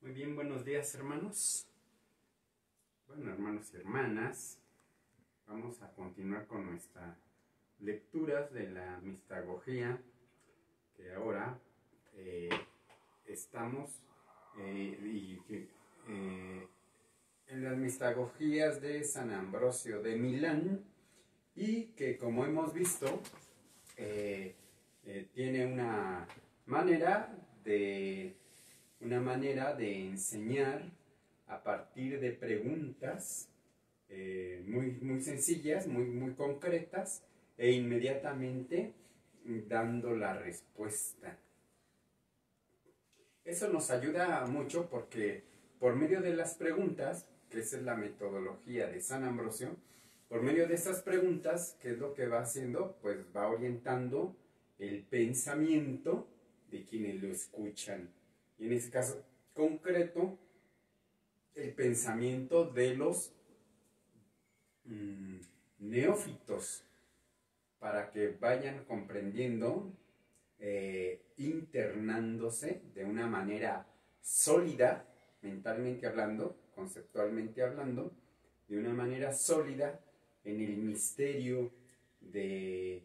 Muy bien, buenos días, hermanos. Bueno, hermanos y hermanas, vamos a continuar con nuestras lecturas de la mistagogía, que ahora estamos en las mistagogías de San Ambrosio de Milán, y que, como hemos visto, tiene una manera de enseñar a partir de preguntas muy sencillas, muy concretas, e inmediatamente dando la respuesta. Eso nos ayuda mucho porque por medio de las preguntas, que esa es la metodología de San Ambrosio, por medio de esas preguntas, ¿qué es lo que va haciendo? Pues va orientando el pensamiento de quienes lo escuchan. Y en este caso concreto, el pensamiento de los neófitos, para que vayan comprendiendo, internándose de una manera sólida, mentalmente hablando, conceptualmente hablando, de una manera sólida en el misterio del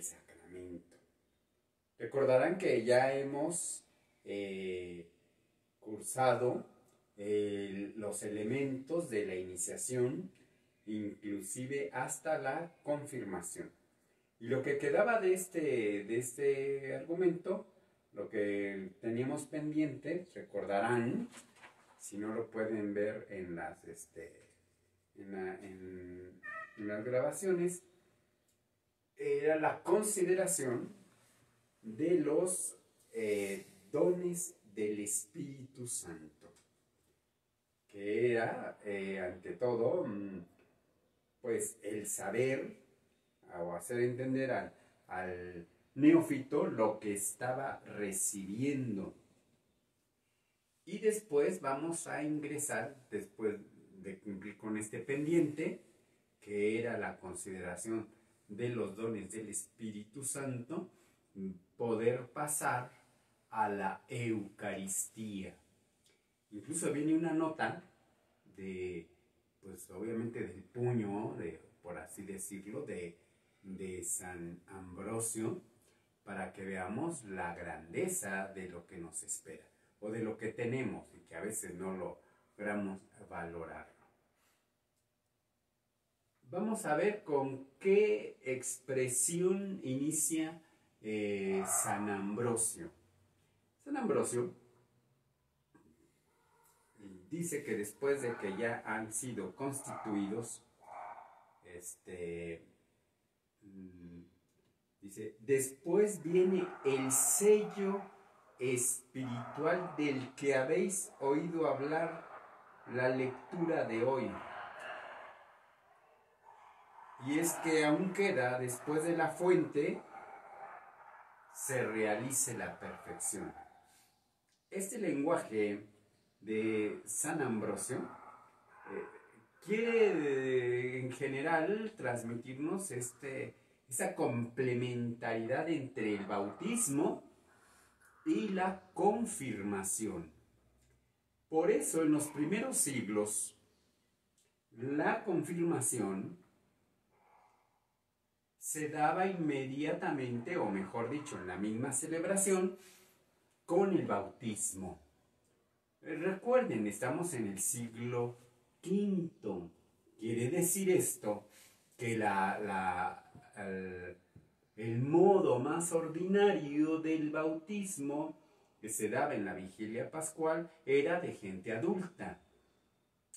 sacramento. Recordarán que ya hemos cursado los elementos de la iniciación, inclusive hasta la confirmación. Y lo que quedaba de este argumento, lo que teníamos pendiente, recordarán, si no lo pueden ver en las grabaciones, era la consideración de los dones del Espíritu Santo, que era, ante todo, pues el saber o hacer entender al neófito lo que estaba recibiendo. Y después vamos a ingresar, después de cumplir con este pendiente, que era la consideración de los dones del Espíritu Santo, poder pasar a la Eucaristía. Incluso viene una nota de pues obviamente del puño, por así decirlo, de San Ambrosio, para que veamos la grandeza de lo que nos espera o de lo que tenemos y que a veces no logramos valorarlo. Vamos a ver con qué expresión inicia San Ambrosio. San Ambrosio dice que después de que ya han sido constituidos, dice, después viene el sello espiritual del que habéis oído hablar la lectura de hoy. Y es que aún queda, después de la fuente, se realice la perfección. Este lenguaje de San Ambrosio quiere en general transmitirnos esa complementariedad entre el bautismo y la confirmación. Por eso en los primeros siglos la confirmación se daba inmediatamente, o mejor dicho, en la misma celebración, con el bautismo. Recuerden, estamos en el siglo V. Quiere decir esto que el modo más ordinario del bautismo que se daba en la vigilia pascual era de gente adulta.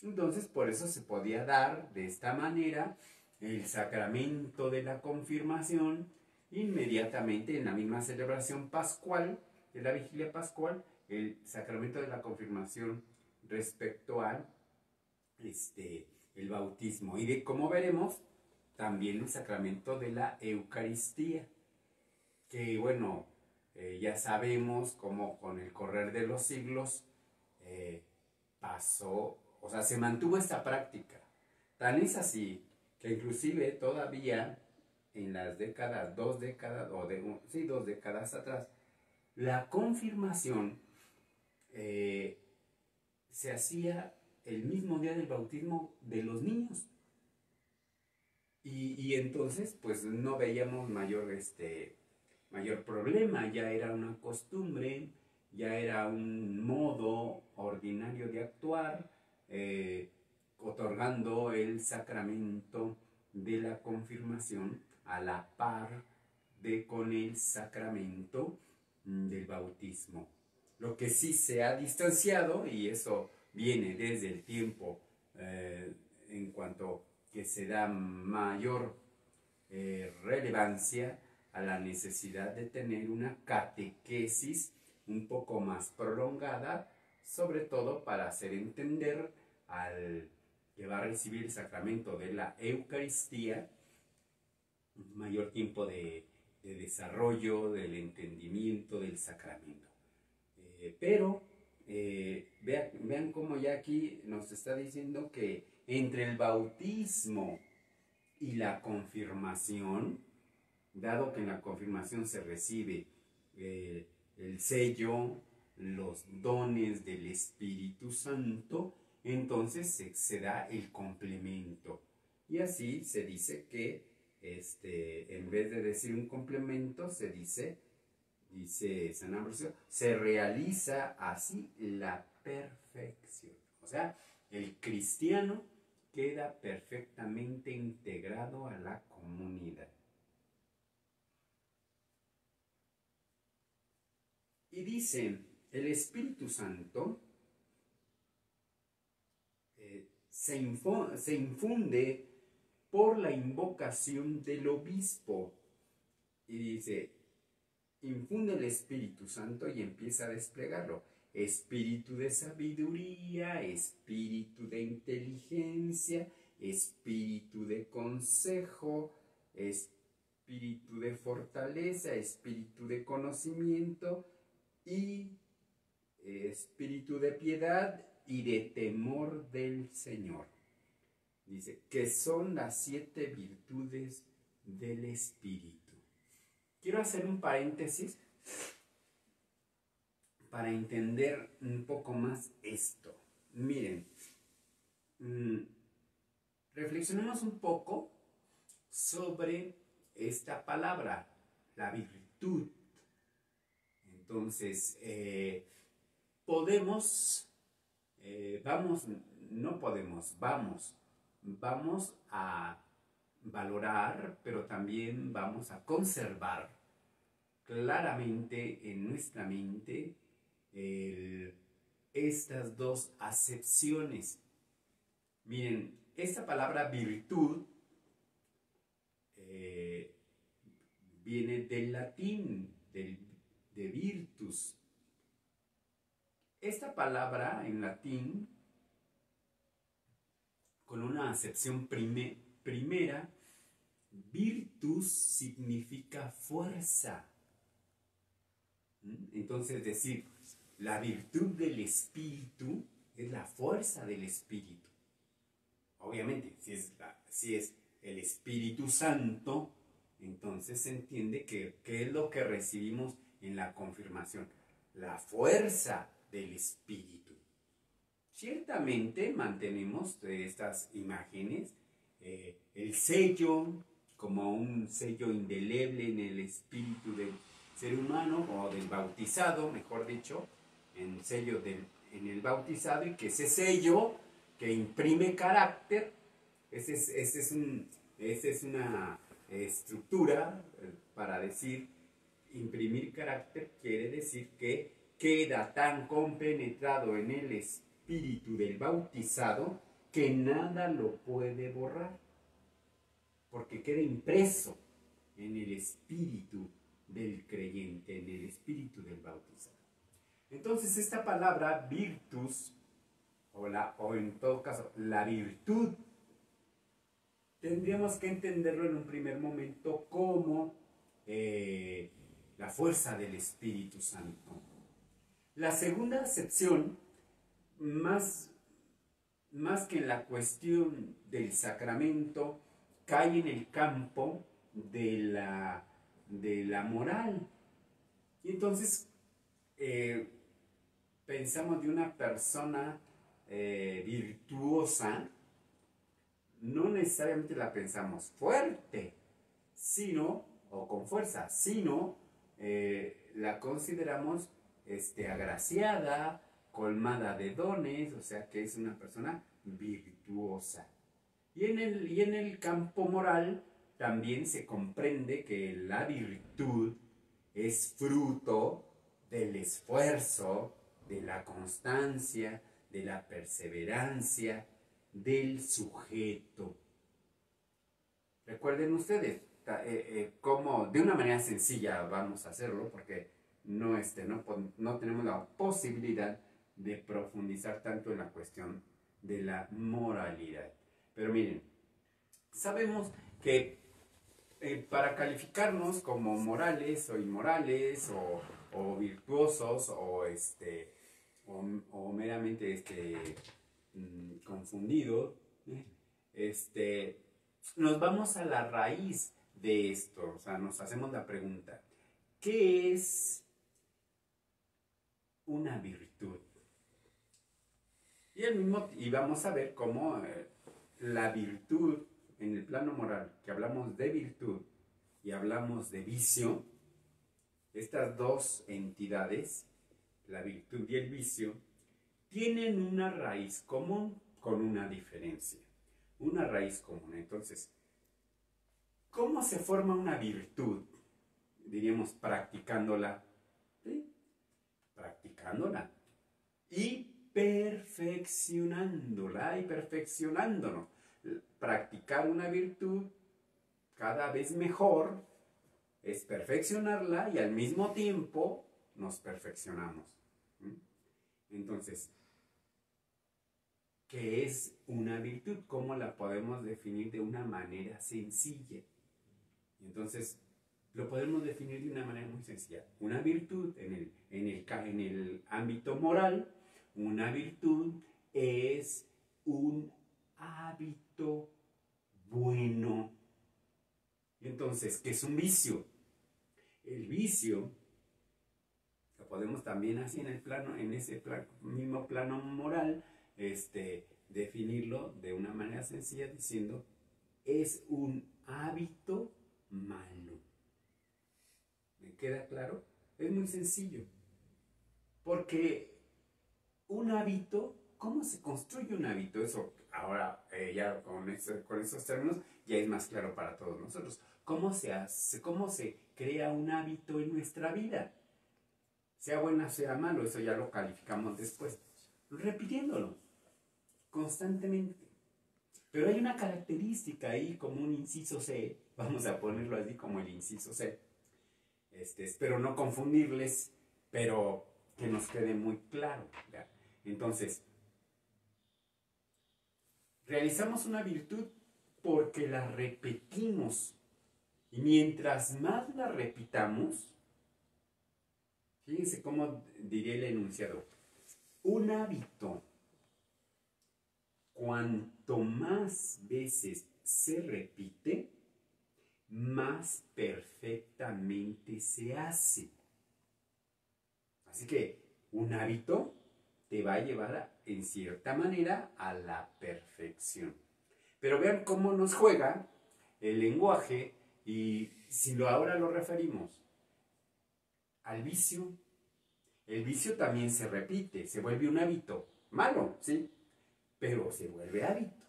Entonces, por eso se podía dar de esta manera el sacramento de la confirmación inmediatamente en la misma celebración pascual, de la vigilia pascual, el sacramento de la confirmación respecto al el bautismo. Y como veremos, también el sacramento de la Eucaristía, que bueno, ya sabemos cómo con el correr de los siglos pasó, o sea, se mantuvo esta práctica. Tan es así que inclusive todavía en las décadas, dos décadas atrás, la confirmación se hacía el mismo día del bautismo de los niños. Y entonces, pues no veíamos mayor problema, ya era una costumbre, ya era un modo ordinario de actuar, otorgando el sacramento de la confirmación a la par con el sacramento del bautismo. Lo que sí se ha distanciado, y eso viene desde el tiempo en cuanto que se da mayor relevancia a la necesidad de tener una catequesis un poco más prolongada, sobre todo para hacer entender al que va a recibir el sacramento de la Eucaristía un mayor tiempo de desarrollo del entendimiento del sacramento. Pero vean cómo ya aquí nos está diciendo que entre el bautismo y la confirmación, dado que en la confirmación se recibe el sello, los dones del Espíritu Santo, entonces se da el complemento. Y así se dice que en vez de decir un complemento, se dice San Ambrosio, se realiza así la perfección. O sea, el cristiano queda perfectamente integrado a la comunidad. Y dice, el Espíritu Santo se infunde por la invocación del obispo. Y dice, infunde el Espíritu Santo y empieza a desplegarlo. Espíritu de sabiduría, espíritu de inteligencia, espíritu de consejo, espíritu de fortaleza, espíritu de conocimiento y espíritu de piedad y de temor del Señor. Dice que son las 7 virtudes del Espíritu. Quiero hacer un paréntesis para entender un poco más esto. Miren, reflexionemos un poco sobre esta palabra, la virtud. Entonces, vamos a valorar, pero también vamos a conservar claramente en nuestra mente estas dos acepciones. Miren, esta palabra virtud viene del latín, de virtus. Esta palabra en latín, con una acepción primera, virtus significa fuerza. Entonces, decir, la virtud del espíritu es la fuerza del espíritu. Obviamente, si es el Espíritu Santo, entonces se entiende que es lo que recibimos en la confirmación, la fuerza del Espíritu. Ciertamente mantenemos de estas imágenes el sello como un sello indeleble en el espíritu del ser humano o del bautizado, mejor dicho, en el bautizado, y que ese sello que imprime carácter, esa es una estructura para decir imprimir carácter, quiere decir que queda tan compenetrado en el espíritu del bautizado que nada lo puede borrar, porque queda impreso en el espíritu del creyente, en el espíritu del bautizado. Entonces esta palabra virtus, o en todo caso la virtud, tendríamos que entenderlo en un primer momento como la fuerza del Espíritu Santo. La segunda acepción, más que en la cuestión del sacramento, cae en el campo de la moral. Y entonces pensamos de una persona virtuosa, no necesariamente la pensamos fuerte, o con fuerza, sino la consideramos agraciada, colmada de dones, o sea que es una persona virtuosa. Y en el campo moral también se comprende que la virtud es fruto del esfuerzo, de la constancia, de la perseverancia del sujeto. Recuerden ustedes cómo de una manera sencilla vamos a hacerlo, porque no tenemos la posibilidad de profundizar tanto en la cuestión de la moralidad. Pero miren, sabemos que para calificarnos como morales o inmorales o virtuosos o meramente confundidos, nos vamos a la raíz de esto, o sea, nos hacemos la pregunta, ¿qué es una virtud? Y vamos a ver cómo la virtud, en el plano moral, que hablamos de virtud y hablamos de vicio, estas dos entidades, la virtud y el vicio, tienen una raíz común con una diferencia. Una raíz común. Entonces, ¿cómo se forma una virtud? Diríamos practicándola. ¿Sí? Practicándola. Y perfeccionándola y perfeccionándonos. Practicar una virtud cada vez mejor es perfeccionarla y al mismo tiempo nos perfeccionamos. Entonces, ¿qué es una virtud? ¿Cómo la podemos definir de una manera sencilla? Entonces, lo podemos definir de una manera muy sencilla. Una virtud en el ámbito moral, una virtud es un hábito bueno. Entonces, ¿qué es un vicio? El vicio lo podemos también así en ese mismo plano moral, definirlo de una manera sencilla diciendo, es un hábito malo. ¿Me queda claro? Es muy sencillo. Porque un hábito, ¿cómo se construye un hábito? Eso ahora ya con esos términos ya es más claro para todos nosotros. ¿Cómo se hace, cómo se crea un hábito en nuestra vida? Sea bueno, sea malo, eso ya lo calificamos después. Repitiéndolo constantemente. Pero hay una característica ahí como un inciso C, vamos a ponerlo así como el inciso C. Espero no confundirles, pero que nos quede muy claro, ¿ya? Entonces, realizamos una virtud porque la repetimos. Y mientras más la repitamos, fíjense cómo diría el enunciado. Un hábito, cuanto más veces se repite, más perfectamente se hace. Así que un hábito te va a llevar en cierta manera a la perfección. Pero vean cómo nos juega el lenguaje y si ahora lo referimos al vicio, el vicio también se repite, se vuelve un hábito. Malo, sí, pero se vuelve hábito.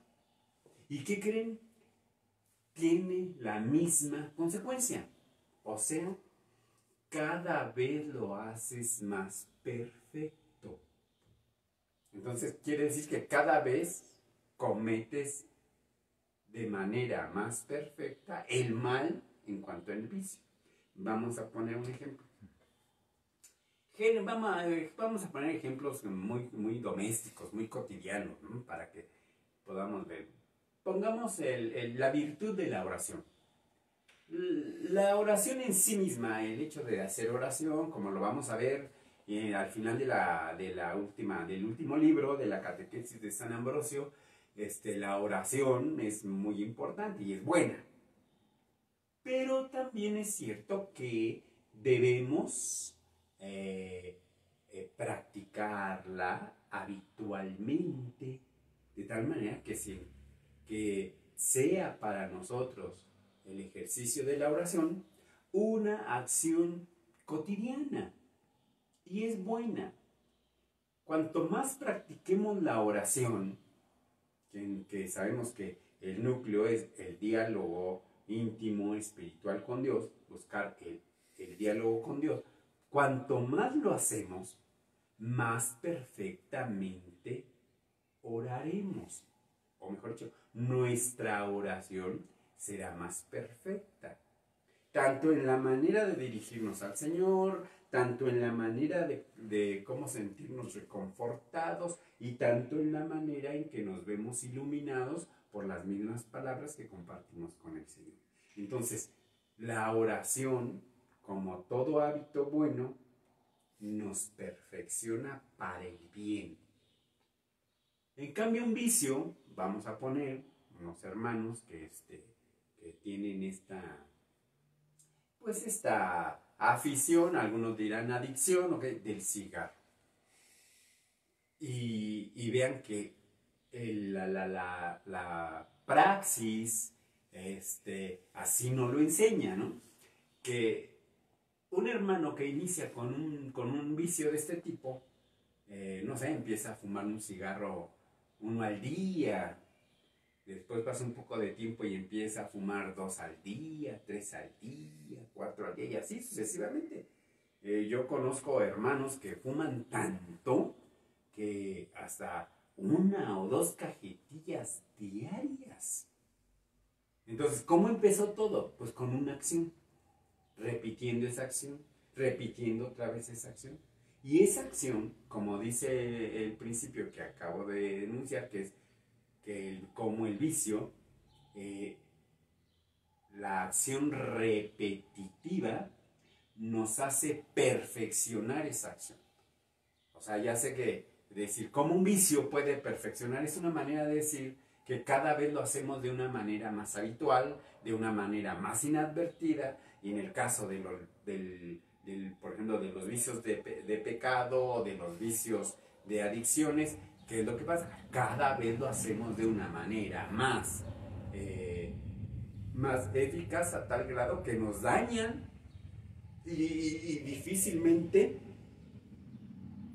¿Y qué creen? Tiene la misma consecuencia. O sea, cada vez lo haces más perfecto. Entonces quiere decir que cada vez cometes de manera más perfecta el mal en cuanto al vicio. Vamos a poner un ejemplo. Vamos a poner ejemplos muy, muy domésticos, muy cotidianos, ¿no? Para que podamos ver. Pongamos la virtud de la oración. La oración en sí misma, el hecho de hacer oración, como lo vamos a ver al final del último libro de la Catequesis de San Ambrosio, la oración es muy importante y es buena. Pero también es cierto que debemos practicarla habitualmente, de tal manera que sea para nosotros el ejercicio de la oración una acción cotidiana y es buena. Cuanto más practiquemos la oración, que sabemos que el núcleo es el diálogo íntimo, espiritual con Dios, buscar el diálogo con Dios, cuanto más lo hacemos, más perfectamente oraremos. O mejor dicho, nuestra oración será más perfecta. Tanto en la manera de dirigirnos al Señor, tanto en la manera de cómo sentirnos reconfortados y tanto en la manera en que nos vemos iluminados por las mismas palabras que compartimos con el Señor. Entonces, la oración, como todo hábito bueno, nos perfecciona para el bien. En cambio, un vicio, vamos a poner unos hermanos que tienen esta afición, algunos dirán adicción, ¿okay?, del cigarro. Y vean que la praxis así nos lo enseña, ¿no? Que un hermano que inicia con un vicio de este tipo, no sé, empieza a fumar un cigarro uno al día, después pasa un poco de tiempo y empieza a fumar 2 al día, 3 al día, 4 al día y así sucesivamente. Yo conozco hermanos que fuman tanto que hasta 1 o 2 cajetillas diarias. Entonces, ¿cómo empezó todo? Pues con una acción, repitiendo esa acción, repitiendo otra vez esa acción. Y esa acción, como dice el principio que acabo de enunciar, que es como el vicio, la acción repetitiva nos hace perfeccionar esa acción. O sea, ya sé que decir cómo un vicio puede perfeccionar es una manera de decir que cada vez lo hacemos de una manera más habitual, de una manera más inadvertida, y en el caso por ejemplo, de los vicios de pecado o de los vicios de adicciones, ¿Qué es lo que pasa? Cada vez lo hacemos de una manera más eficaz a tal grado que nos dañan y difícilmente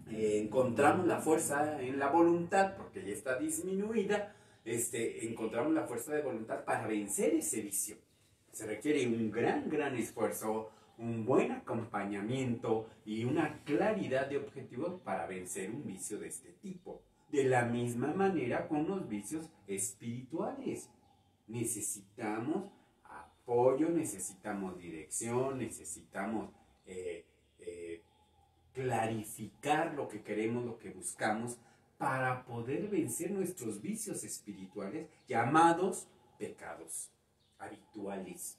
encontramos la fuerza en la voluntad, porque ya está disminuida, encontramos la fuerza de voluntad para vencer ese vicio. Se requiere un gran esfuerzo, un buen acompañamiento y una claridad de objetivos para vencer un vicio de este tipo. De la misma manera con los vicios espirituales. Necesitamos apoyo, necesitamos dirección, necesitamos clarificar lo que queremos, lo que buscamos, para poder vencer nuestros vicios espirituales llamados pecados habituales.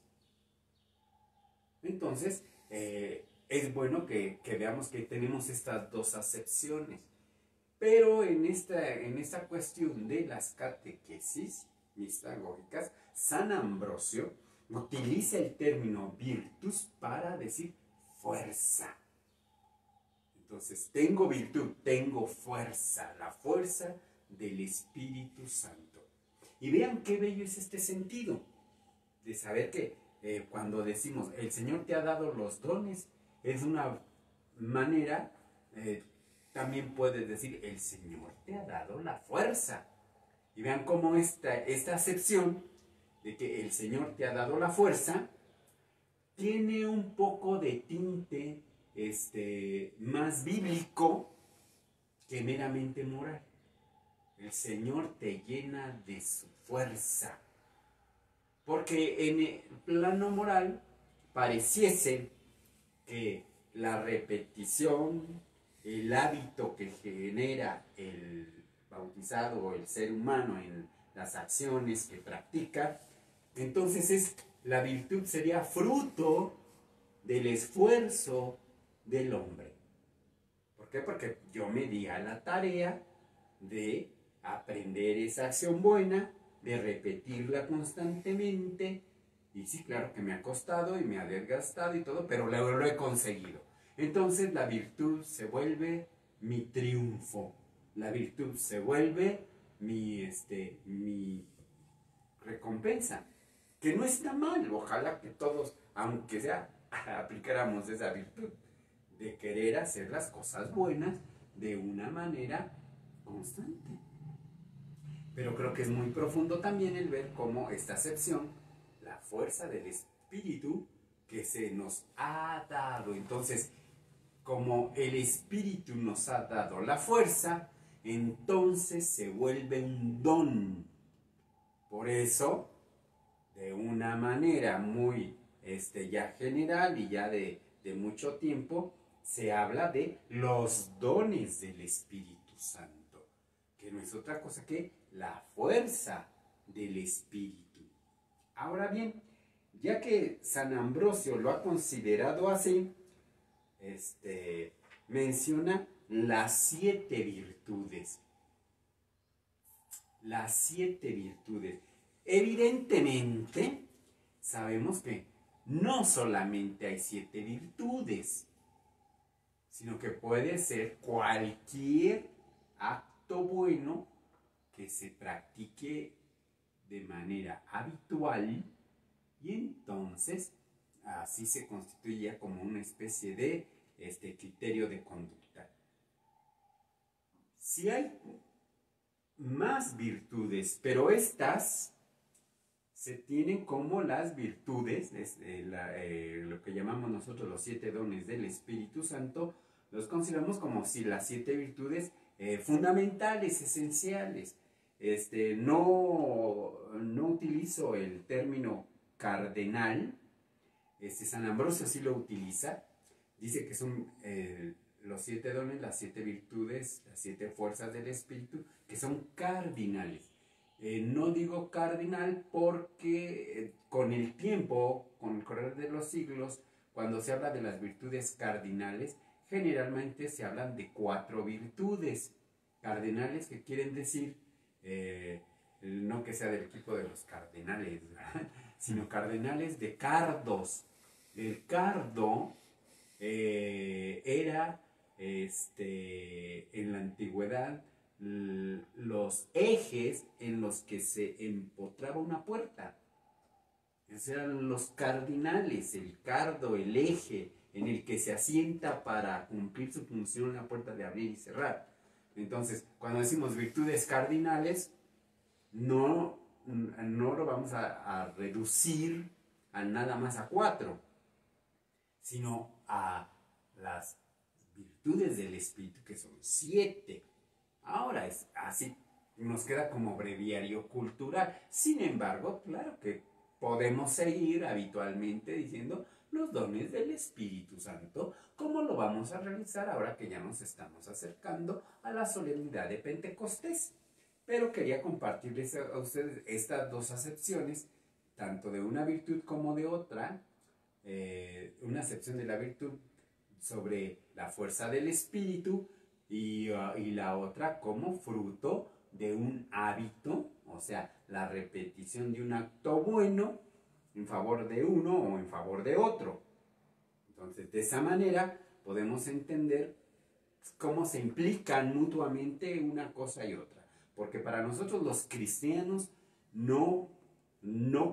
Entonces, es bueno que veamos que tenemos estas dos acepciones. Pero en esta cuestión de las catequesis mistagógicas, San Ambrosio utiliza el término virtus para decir fuerza. Entonces, tengo virtud, tengo fuerza, la fuerza del Espíritu Santo. Y vean qué bello es este sentido de saber que cuando decimos el Señor te ha dado los dones, es una manera, también puedes decir el Señor te ha dado la fuerza. Y vean cómo esta acepción de que el Señor te ha dado la fuerza tiene un poco de tinte más bíblico que meramente moral. El Señor te llena de su fuerza. Porque en el plano moral pareciese que la repetición, el hábito que genera el bautizado o el ser humano en las acciones que practica, entonces la virtud sería fruto del esfuerzo del hombre. ¿Por qué? Porque yo me di a la tarea de aprender esa acción buena, de repetirla constantemente, y sí, claro que me ha costado y me ha desgastado y todo, pero lo he conseguido. Entonces la virtud se vuelve mi triunfo, la virtud se vuelve mi recompensa, que no está mal. Ojalá que todos, aunque sea, aplicáramos esa virtud de querer hacer las cosas buenas de una manera constante. Pero creo que es muy profundo también el ver cómo esta acepción, la fuerza del Espíritu que se nos ha dado. Entonces, como el Espíritu nos ha dado la fuerza, entonces se vuelve un don. Por eso, de una manera muy ya general y ya de mucho tiempo, se habla de los dones del Espíritu Santo, que no es otra cosa que la fuerza del Espíritu. Ahora bien, ya que San Ambrosio lo ha considerado así, menciona las 7 virtudes. Las 7 virtudes. Evidentemente, sabemos que no solamente hay 7 virtudes, sino que puede ser cualquier acto bueno que se practique de manera habitual, y entonces así se constituye como una especie de criterio de conducta. Si hay más virtudes, pero estas se tienen como las virtudes, lo que llamamos nosotros los 7 dones del Espíritu Santo, los consideramos como si las 7 virtudes fundamentales, esenciales. No utilizo el término cardenal. San Ambrosio sí lo utiliza. Dice que son los 7 dones, las 7 virtudes, las 7 fuerzas del Espíritu, que son cardinales. No digo cardinal porque con el tiempo, con el correr de los siglos, cuando se habla de las virtudes cardinales, generalmente se hablan de 4 virtudes cardinales, que quieren decir, no que sea del equipo de los cardenales, ¿verdad? Sino cardenales de cardos. El cardo era en la antigüedad los ejes en los que se empotraba una puerta. Esos eran los cardinales, el cardo, el eje en el que se asienta para cumplir su función la puerta de abrir y cerrar. Entonces, cuando decimos virtudes cardinales, no lo vamos a reducir a nada más a 4, sino a las virtudes del Espíritu, que son 7. Ahora es así, nos queda como breviario cultural. Sin embargo, claro que podemos seguir habitualmente diciendo los dones del Espíritu Santo, como lo vamos a realizar ahora que ya nos estamos acercando a la solemnidad de Pentecostés. Pero quería compartirles a ustedes estas dos acepciones, tanto de una virtud como de otra. Una acepción de la virtud sobre la fuerza del Espíritu y la otra como fruto de un hábito, o sea, la repetición de un acto bueno en favor de uno o en favor de otro. Entonces, de esa manera podemos entender cómo se implican mutuamente una cosa y otra. Porque para nosotros los cristianos no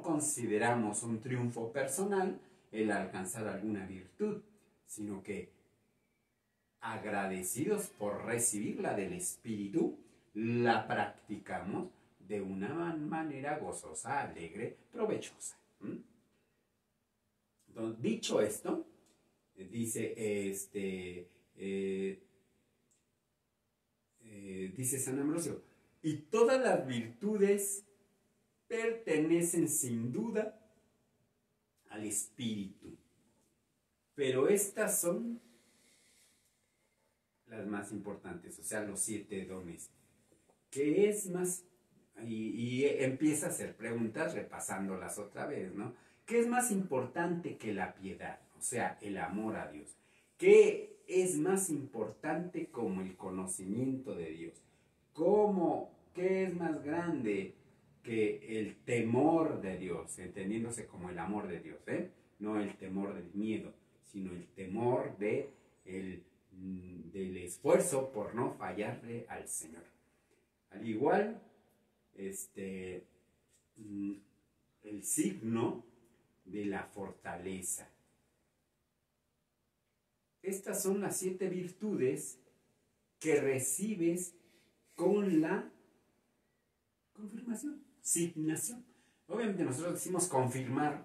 consideramos un triunfo personal el alcanzar alguna virtud, sino que agradecidos por recibirla del Espíritu, la practicamos de una manera gozosa, alegre, provechosa. Entonces, dicho esto, dice dice San Ambrosio, y todas las virtudes pertenecen sin duda al Espíritu, pero estas son las más importantes, o sea, los 7 dones. ¿Qué es más? Y empieza a hacer preguntas repasándolas otra vez, ¿no? ¿Qué es más importante que la piedad? O sea, el amor a Dios. ¿Qué es más importante como el conocimiento de Dios? ¿Qué es más grande que el temor de Dios? Entendiéndose como el amor de Dios, ¿eh? No el temor del miedo, sino el temor del esfuerzo por no fallarle al Señor. Al igual, el signo de la fortaleza. Estas son las 7 virtudes que recibes con la confirmación, signación. Obviamente nosotros decimos confirmar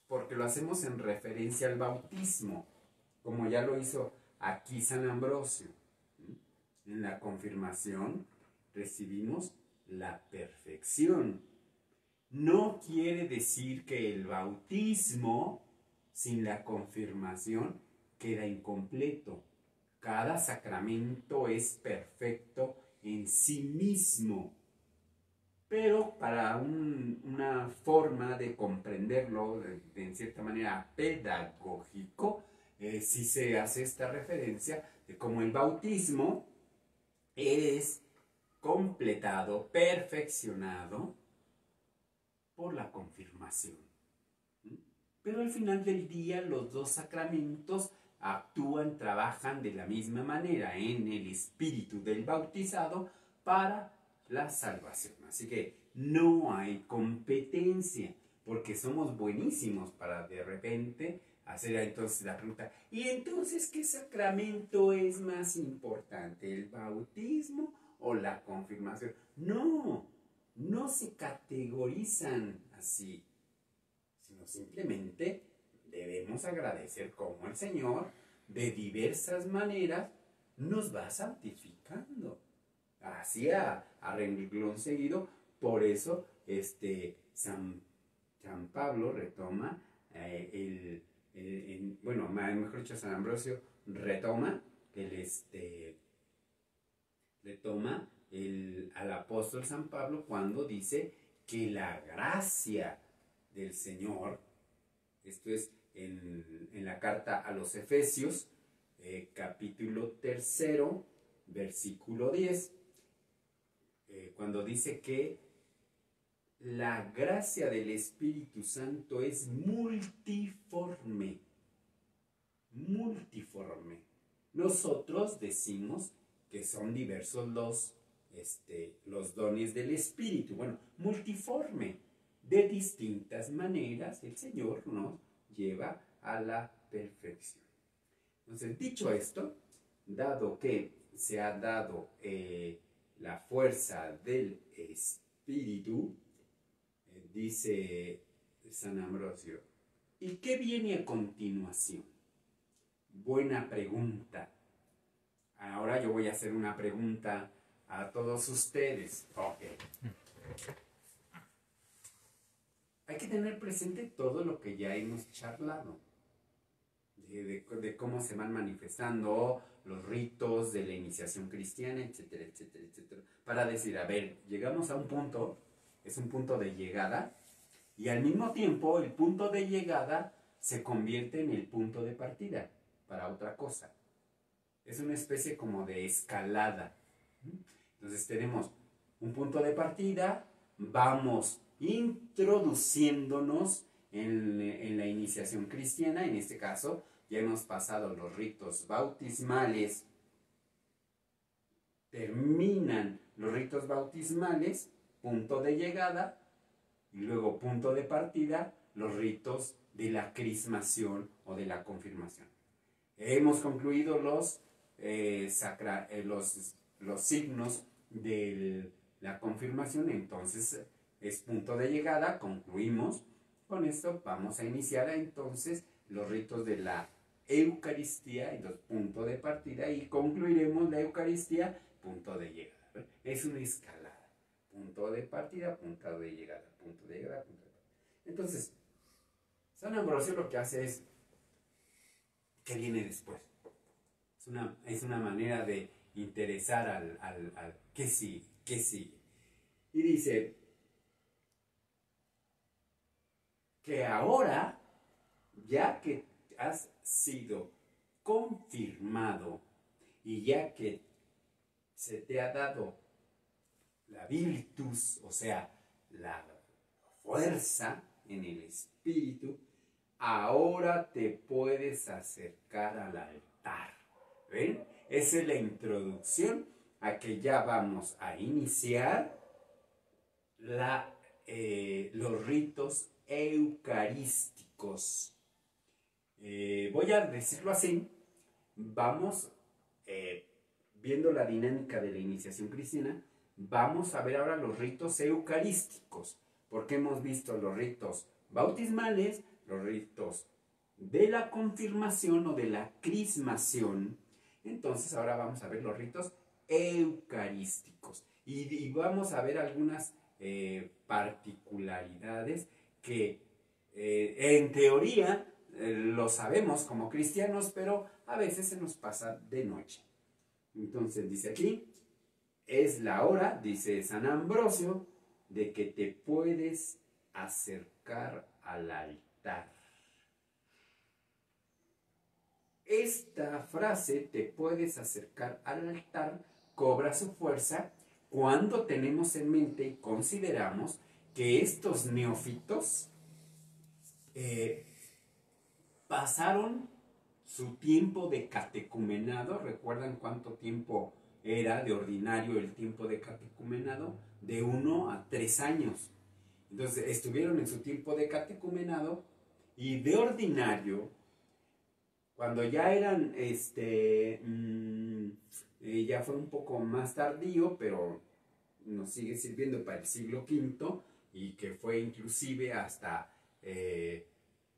porque lo hacemos en referencia al bautismo, como ya lo hizo aquí San Ambrosio. En la confirmación recibimos la perfección. No quiere decir que el bautismo sin la confirmación queda incompleto. Cada sacramento es perfecto en sí mismo. Pero para una forma de comprenderlo, en cierta manera pedagógico, sí se hace esta referencia de cómo el bautismo es completado, perfeccionado por la confirmación. Pero al final del día los dos sacramentos actúan, trabajan de la misma manera en el espíritu del bautizado para la salvación. Así que no hay competencia, porque somos buenísimos para de repente hacer entonces la pregunta, ¿y entonces qué sacramento es más importante, el bautismo o la confirmación? No se categorizan así, sino simplemente debemos agradecer cómo el Señor de diversas maneras nos va santificando. Así a renglón seguido. Por eso San Pablo retoma bueno, mejor dicho, San Ambrosio retoma al apóstol San Pablo cuando dice que la gracia del Señor, esto es en la carta a los Efesios, capítulo 3, versículo 10, cuando dice que la gracia del Espíritu Santo es multiforme. Nosotros decimos que son diversos los dones del Espíritu. Bueno, multiforme. De distintas maneras el Señor nos lleva a la perfección. Entonces, dicho esto, dado que se ha dado la fuerza del Espíritu, dice San Ambrosio, ¿y qué viene a continuación? Buena pregunta. Ahora yo voy a hacer una pregunta a todos ustedes. Ok. Hay que tener presente todo lo que ya hemos charlado. De cómo se van manifestando los ritos de la iniciación cristiana, etcétera, etcétera, etcétera. Para decir, a ver, llegamos a un punto, es un punto de llegada, y al mismo tiempo el punto de llegada se convierte en el punto de partida para otra cosa. Es una especie como de escalada. Entonces tenemos un punto de partida, vamos introduciéndonos en la iniciación cristiana. En este caso ya hemos pasado los ritos bautismales, terminan los ritos bautismales, punto de llegada, y luego punto de partida, los ritos de la crismación o de la confirmación. Hemos concluido los signos de la confirmación, entonces es punto de llegada, concluimos. Con esto vamos a iniciar entonces los ritos de la Eucaristía y los puntos de partida, y concluiremos la Eucaristía, punto de llegada. Es una escalada, punto de partida, punto de llegada, punto de llegada, punto de partida. Entonces, San Ambrosio lo que hace es, ¿qué viene después? Es una manera de interesar al ¿qué sigue? ¿Qué sigue? Y dice que ahora, ya que has sido confirmado y ya que se te ha dado la virtus, o sea, la fuerza en el Espíritu, ahora te puedes acercar al altar. ¿Ven? Esa es la introducción a que ya vamos a iniciar los ritos eucarísticos. Voy a decirlo así, vamos viendo la dinámica de la iniciación cristiana, vamos a ver ahora los ritos eucarísticos, porque hemos visto los ritos bautismales, los ritos de la confirmación o de la crismación. Entonces ahora vamos a ver los ritos eucarísticos y vamos a ver algunas particularidades que en teoría lo sabemos como cristianos, pero a veces se nos pasa de noche. Entonces dice aquí, es la hora, dice San Ambrosio, de que te puedes acercar al altar. Esta frase, te puedes acercar al altar, cobra su fuerza cuando tenemos en mente y consideramos que estos neófitos pasaron su tiempo de catecumenado. ¿Recuerdan cuánto tiempo era de ordinario el tiempo de catecumenado? De 1 a 3 años. Entonces estuvieron en su tiempo de catecumenado, y de ordinario, cuando ya eran, ya fue un poco más tardío, pero nos sigue sirviendo para el siglo V, y que fue inclusive hasta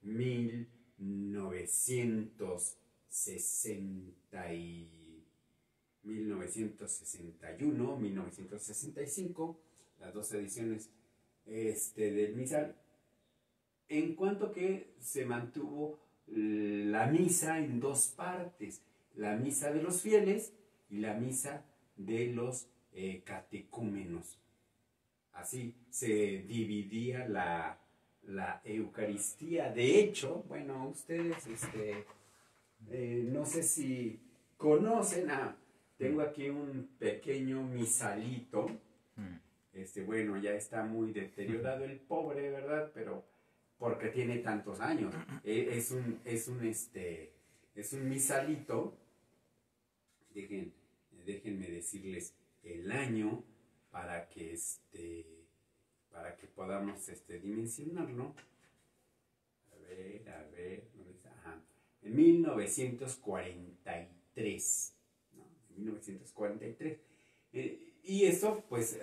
1961, 1965, las dos ediciones del misal, en cuanto que se mantuvo la misa en dos partes, la misa de los fieles y la misa de los catecúmenos. Así se dividía la Eucaristía. De hecho, bueno, ustedes no sé si conocen, tengo aquí un pequeño misalito. Bueno, ya está muy deteriorado el pobre, ¿verdad? Pero porque tiene tantos años. Es un misalito. Dejen, déjenme decirles el año para que podamos dimensionarlo. A ver, ¿dónde está? Ajá. En 1943, ¿no? En 1943. Y eso pues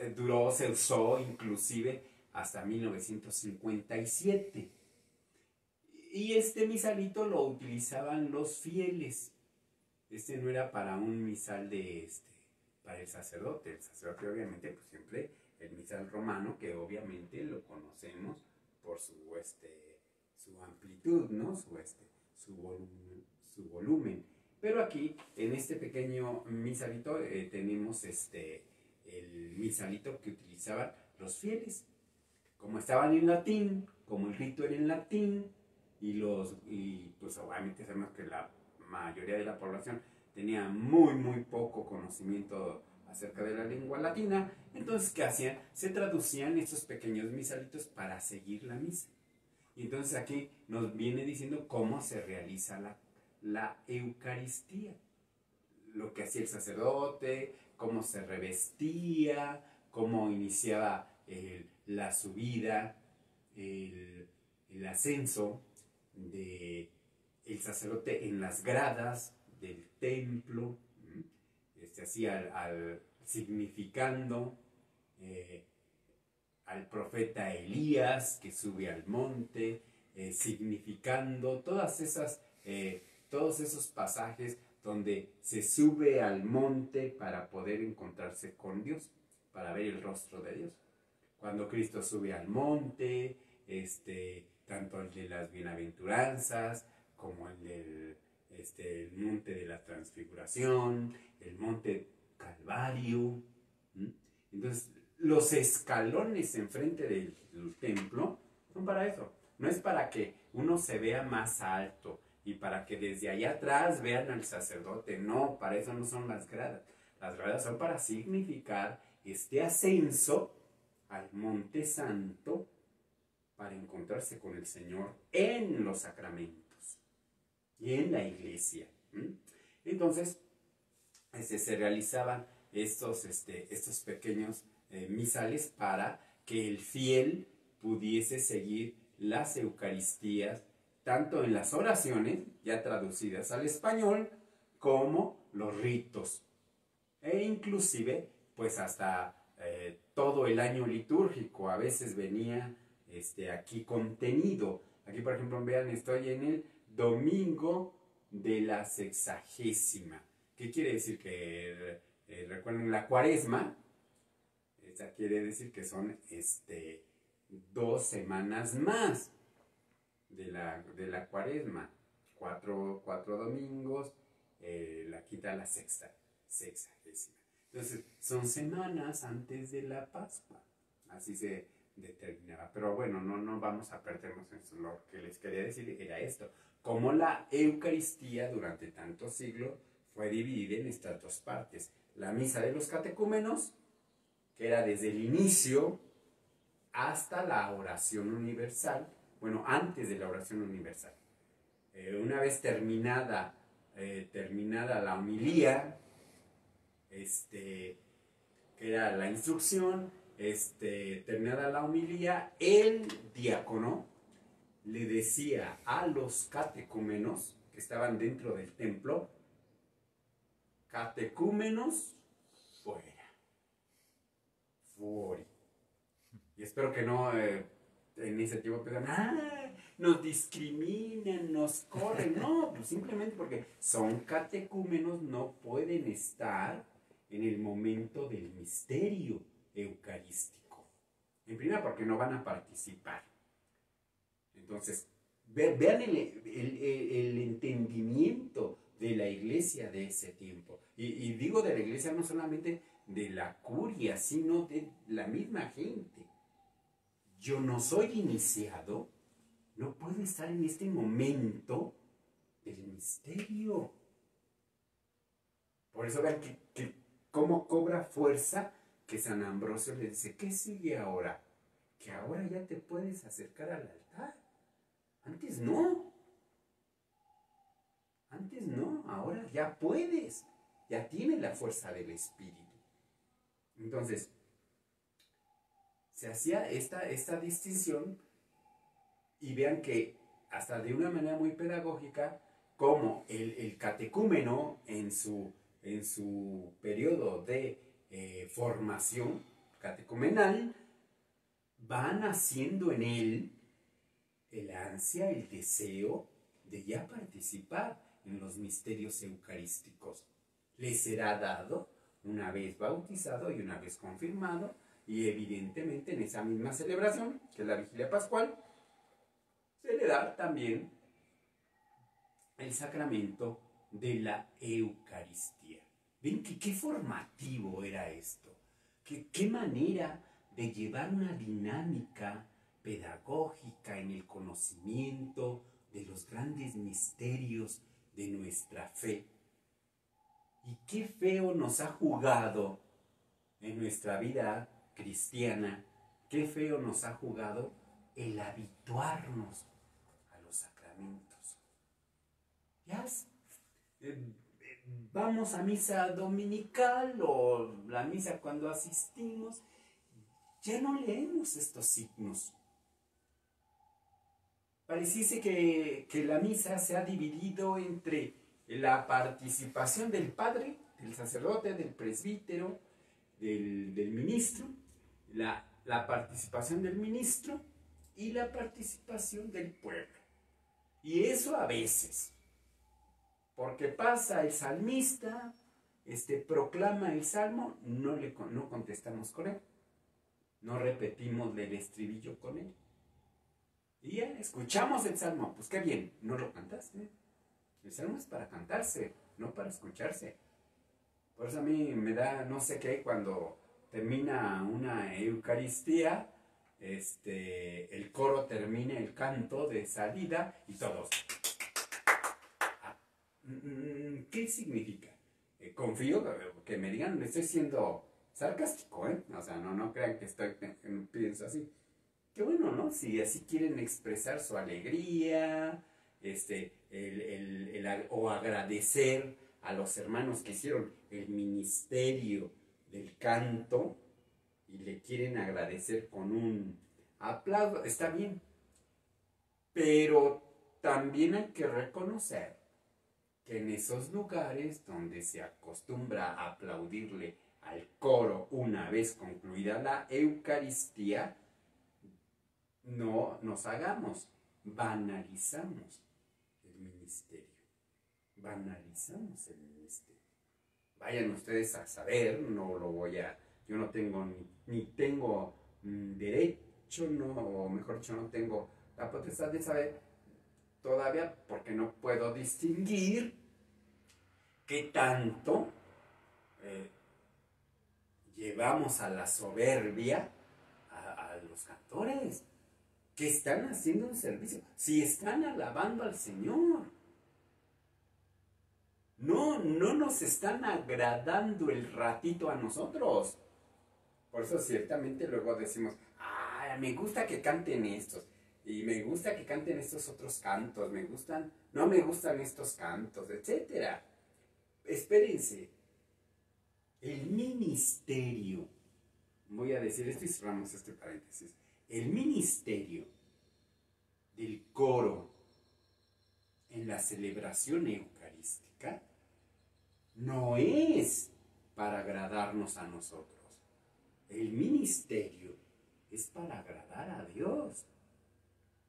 se usó inclusive hasta 1957. Y este misalito lo utilizaban los fieles. No era para un misal para el sacerdote. El sacerdote obviamente pues siempre el misal romano, que obviamente lo conocemos por su amplitud, ¿no? Su volumen. Pero aquí, en este pequeño misalito, tenemos el misalito que utilizaban los fieles. Como estaban en latín, como el rito era en latín, y pues obviamente sabemos que la mayoría de la población tenía muy, muy poco conocimiento acerca de la lengua latina. Entonces, ¿qué hacían? Se traducían estos pequeños misalitos para seguir la misa. Y entonces aquí nos viene diciendo cómo se realiza la Eucaristía. Lo que hacía el sacerdote, cómo se revestía, cómo iniciaba la subida, el ascenso del sacerdote en las gradas del templo, así significando al profeta Elías que sube al monte, significando todos esos pasajes donde se sube al monte para poder encontrarse con Dios, para ver el rostro de Dios. Cuando Cristo sube al monte, tanto el de las bienaventuranzas como el del el monte de la transfiguración, el monte Calvario. Entonces, los escalones enfrente del templo son para eso. No es para que uno se vea más alto y para que desde allá atrás vean al sacerdote. No, para eso no son las gradas. Las gradas son para significar este ascenso al Monte Santo para encontrarse con el Señor en los sacramentos y en la iglesia. Entonces, se realizaban estos pequeños misales para que el fiel pudiese seguir las Eucaristías, tanto en las oraciones, ya traducidas al español, como los ritos. E inclusive, pues hasta todo el año litúrgico, a veces venía aquí contenido. Aquí, por ejemplo, vean, estoy en el domingo de la sexagésima. ¿Qué quiere decir? Que recuerden la cuaresma. Esta quiere decir que son 2 semanas más de la cuaresma. 4 domingos, la quita la sexagésima. Entonces, son semanas antes de la Pascua. Así se determinaba. Pero bueno, no vamos a perdernos en eso. Lo que les quería decir era esto. Como la Eucaristía durante tantos siglos fue dividida en estas 2 partes. La misa de los catecúmenos, que era desde el inicio hasta la oración universal. Bueno, antes de la oración universal. Una vez terminada la homilía, que era la instrucción, terminada la homilía, el diácono le decía a los catecúmenos que estaban dentro del templo: catecúmenos fuera. Y espero que no en ese tiempo pensaran, nos discriminan, nos corren. No, pues simplemente porque son catecúmenos, no pueden estar en el momento del misterio eucarístico. En primera, porque no van a participar. Entonces, vean el entendimiento de la iglesia de ese tiempo. Y digo de la iglesia no solamente de la curia, sino de la misma gente. Yo no soy iniciado, no puedo estar en este momento del misterio. Por eso vean que cómo cobra fuerza que San Ambrosio le dice: ¿qué sigue ahora? Que ahora ya te puedes acercar al altar. Antes no, ahora ya puedes. ya tiene la fuerza del Espíritu. Entonces, se hacía esta distinción y vean que hasta de una manera muy pedagógica, como el catecúmeno en su periodo de formación catecumenal, van haciendo en él el ansia, el deseo de ya participar en los misterios eucarísticos. Le será dado una vez bautizado y una vez confirmado, y evidentemente en esa misma celebración, que es la vigilia pascual, se le da también el sacramento de la Eucaristía. ¿Ven que qué formativo era esto? ¿Qué manera de llevar una dinámica pedagógica en el conocimiento de los grandes misterios de nuestra fe? Y qué feo nos ha jugado en nuestra vida cristiana, qué feo nos ha jugado el habituarnos a los sacramentos. Ya vamos a misa dominical o la misa cuando asistimos, ya no leemos estos signos. Pareciese que la misa se ha dividido entre la participación del padre, del sacerdote, del presbítero, del ministro, la participación del ministro y la participación del pueblo. Y eso a veces, porque pasa el salmista, proclama el salmo, no contestamos con él, no repetimos el estribillo con él. Y ya escuchamos el salmo, pues qué bien, no lo cantaste. El salmo es para cantarse, no para escucharse. Por eso a mí me da no sé qué cuando termina una Eucaristía, el coro termina el canto de salida y todos. ¿Qué significa? Confío que me digan, estoy siendo sarcástico, ¿eh? O sea, no crean que pienso así. Qué bueno, ¿no? Si así quieren expresar su alegría, o agradecer a los hermanos que hicieron el ministerio del canto y le quieren agradecer con un aplauso, está bien. Pero también hay que reconocer que en esos lugares donde se acostumbra a aplaudirle al coro una vez concluida la Eucaristía, no nos hagamos, banalizamos el ministerio. Banalizamos el ministerio. Vayan ustedes a saber, yo no tengo ni tengo derecho, o mejor dicho, no tengo la potestad de saber todavía, porque no puedo distinguir qué tanto llevamos a la soberbia a los cantores, que están haciendo un servicio, si están alabando al Señor. No nos están agradando el ratito a nosotros. Por eso ciertamente luego decimos, me gusta que canten estos, y me gusta que canten estos otros cantos, no me gustan estos cantos, etc. Espérense, el ministerio, voy a decir esto y cerramos este paréntesis, el ministerio del coro en la celebración eucarística no es para agradarnos a nosotros. El ministerio es para agradar a Dios,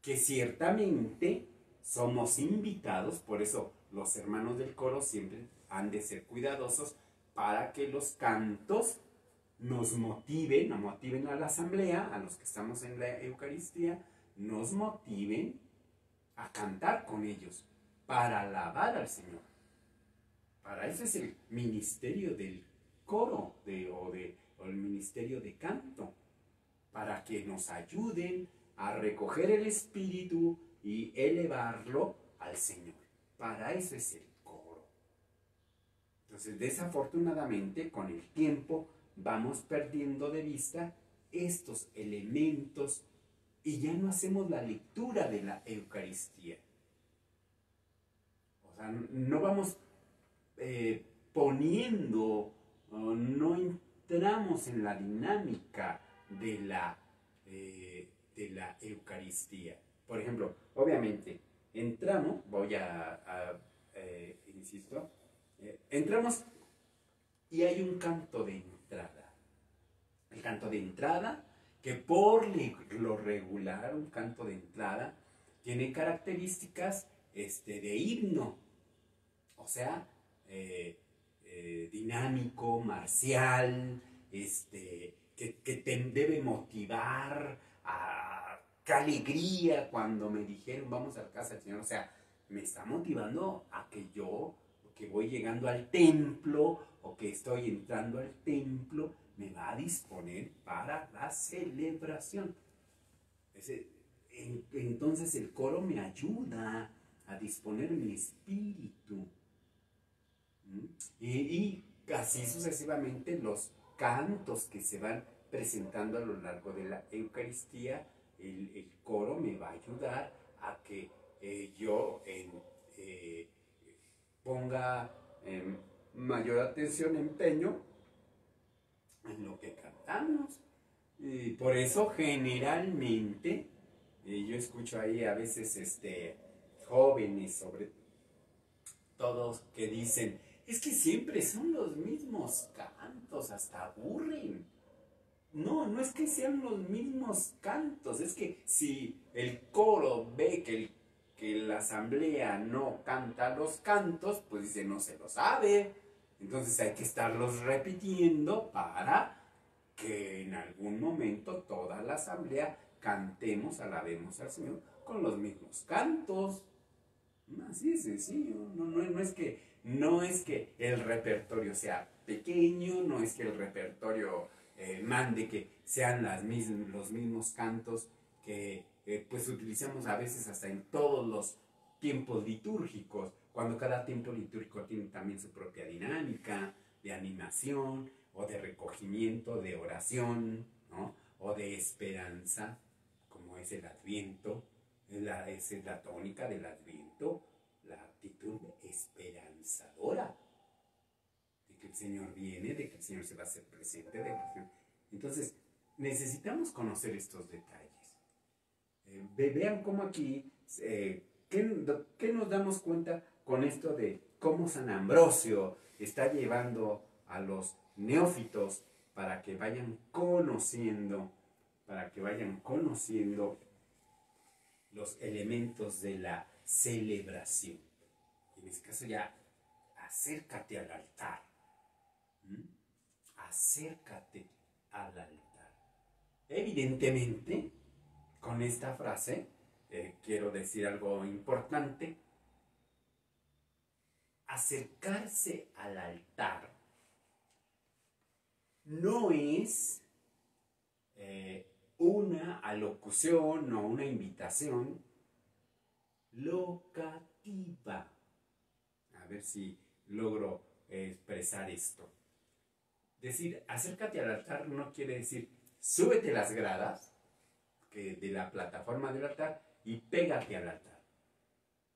que ciertamente somos invitados, por eso los hermanos del coro siempre han de ser cuidadosos para que los cantos nos motiven a la asamblea, a los que estamos en la Eucaristía, nos motiven a cantar con ellos, para alabar al Señor. Para eso es el ministerio del coro o el ministerio de canto, para que nos ayuden a recoger el Espíritu y elevarlo al Señor. Para eso es el coro. Entonces, desafortunadamente, con el tiempo vamos perdiendo de vista estos elementos y ya no hacemos la lectura de la Eucaristía. O sea, no vamos poniendo, no entramos en la dinámica de la Eucaristía. Por ejemplo, obviamente, entramos, insisto, entramos y hay un canto de entrada. El canto de entrada, que por lo regular, un canto de entrada, tiene características de himno. O sea, dinámico, marcial, que te debe motivar a qué alegría cuando me dijeron vamos a la casa del Señor. O sea, me está motivando a que voy llegando al templo o que estoy entrando al templo, me va a disponer para la celebración. Entonces el coro me ayuda a disponer mi espíritu. Y así sucesivamente los cantos que se van presentando a lo largo de la Eucaristía, el coro me va a ayudar a que yo ponga mayor atención, empeño en lo que cantamos. Y por eso generalmente yo escucho ahí a veces jóvenes sobre todos que dicen, es que siempre son los mismos cantos, hasta aburren. No, no es que sean los mismos cantos, es que si el coro ve que la asamblea no canta los cantos, pues dice, no se lo sabe. Entonces hay que estarlos repitiendo para que en algún momento toda la asamblea cantemos, alabemos al Señor con los mismos cantos. Así de sencillo. No es que el repertorio sea pequeño, no es que el repertorio mande que sean los mismos cantos que pues utilizamos a veces hasta en todos los tiempos litúrgicos, cuando cada tiempo litúrgico tiene también su propia dinámica de animación o de recogimiento, de oración, ¿no? O de esperanza, como es el Adviento. Esa es la tónica del Adviento, la actitud esperanzadora de que el Señor viene, de que el Señor se va a hacer presente. Entonces, necesitamos conocer estos detalles. Vean cómo aquí, ¿qué nos damos cuenta con esto de cómo San Ambrosio está llevando a los neófitos para que vayan conociendo los elementos de la celebración? En este caso ya, acércate al altar. Acércate al altar. Evidentemente, con esta frase, quiero decir algo importante. Acercarse al altar no es una alocución o una invitación locativa. A ver si logro expresar esto. Decir, acércate al altar no quiere decir, súbete las gradas de la plataforma del altar y pégate al altar.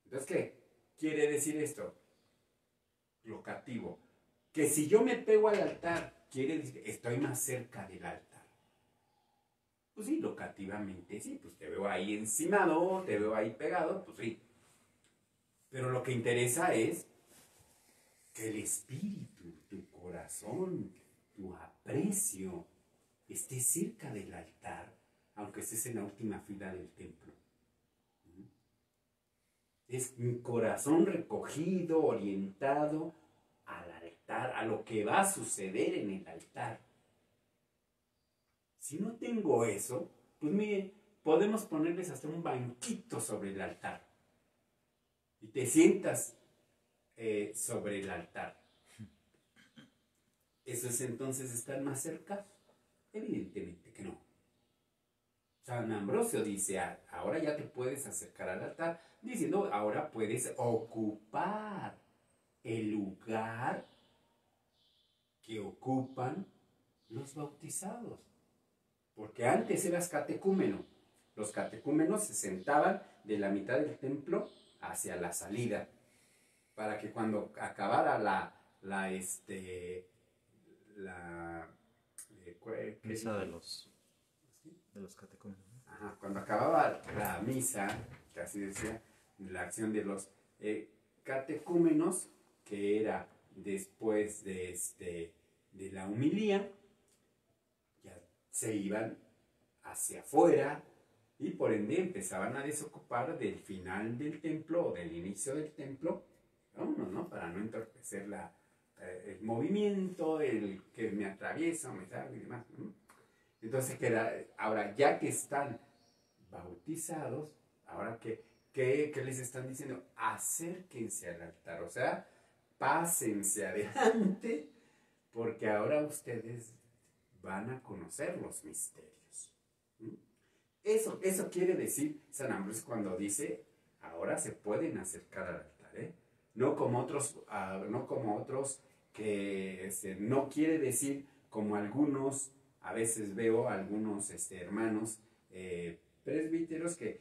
Entonces, ¿qué quiere decir esto? Locativo. Que si yo me pego al altar, quiere decir que estoy más cerca del altar. Pues sí, locativamente sí, pues te veo ahí encimado, te veo ahí pegado, pues sí. Pero lo que interesa es que el espíritu, tu corazón, tu aprecio esté cerca del altar, aunque estés en la última fila del templo. Es mi corazón recogido, orientado al altar, a lo que va a suceder en el altar. Si no tengo eso, pues mire, podemos ponerles hasta un banquito sobre el altar. Y te sientas sobre el altar. ¿Eso es entonces estar más cerca? Evidentemente que no. San Ambrosio dice, ahora ya te puedes acercar al altar, diciendo, ahora puedes ocupar el lugar que ocupan los bautizados. Porque antes eras catecúmeno. Los catecúmenos se sentaban de la mitad del templo hacia la salida, para que cuando acabara la, este, la, misa de los catecúmenos. Ajá, cuando acababa la misa, que así decía, la acción de los catecúmenos, que era después de la homilía, ya se iban hacia afuera y por ende empezaban a desocupar del final del templo o del inicio del templo, ¿no? Para no entorpecer el movimiento, el que me atraviesa o me salga y demás, ¿no? Entonces, ahora ya que están bautizados, ahora ¿qué les están diciendo? Acérquense al altar, o sea, pásense adelante, porque ahora ustedes van a conocer los misterios. ¿Mm? Eso quiere decir San Ambrosio cuando dice, ahora se pueden acercar al altar, ¿eh? No como otros que no quiere decir como algunos, a veces veo algunos hermanos presbíteros que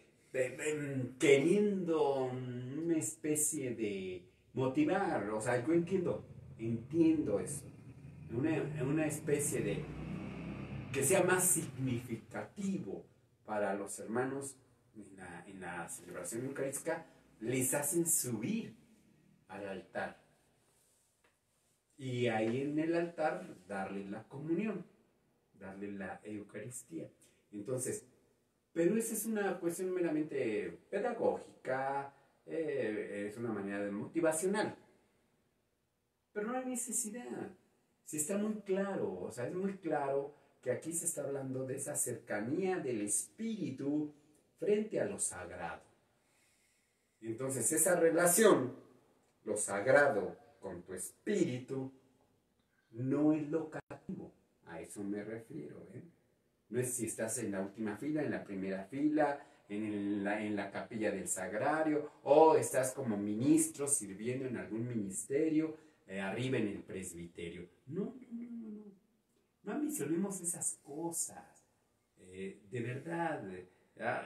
queriendo una especie de motivar, o sea, yo entiendo eso, una especie de que sea más significativo para los hermanos en la celebración eucarística, les hacen subir al altar y ahí en el altar darle la comunión, darle la Eucaristía. Entonces, pero esa es una cuestión meramente pedagógica, es una manera motivacional. Pero no hay necesidad. Sí está muy claro, o sea, es muy claro que aquí se está hablando de esa cercanía del espíritu frente a lo sagrado. Entonces, esa relación, lo sagrado con tu espíritu, no es locativo. A eso me refiero, ¿eh? No es si estás en la última fila, en la primera fila, en la capilla del sagrario, o estás como ministro sirviendo en algún ministerio, arriba en el presbiterio. No. No ambicionemos esas cosas. De verdad,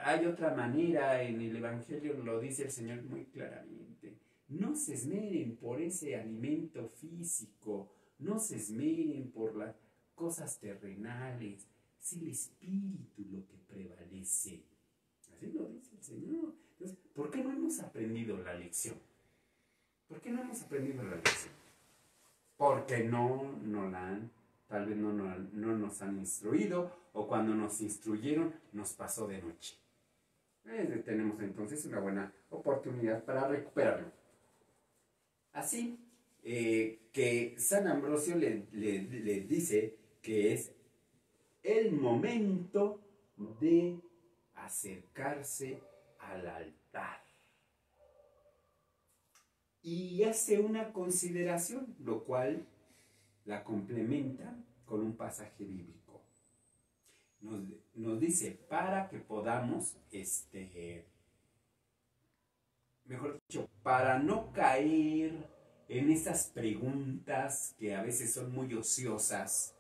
hay otra manera, en el Evangelio lo dice el Señor muy claramente. No se esmeren por ese alimento físico, no se esmeren por las cosas terrenales, es el espíritu lo que prevalece. Así lo dice el Señor. Entonces, ¿por qué no hemos aprendido la lección? ¿Por qué no hemos aprendido la lección? Porque tal vez no nos han instruido, o cuando nos instruyeron nos pasó de noche. Tenemos entonces una buena oportunidad para recuperarlo. Así que San Ambrosio le dice que es el momento de acercarse al altar. Y hace una consideración, lo cual la complementa con un pasaje bíblico. Nos dice, para que podamos, mejor dicho, para no caer en esas preguntas que a veces son muy ociosas,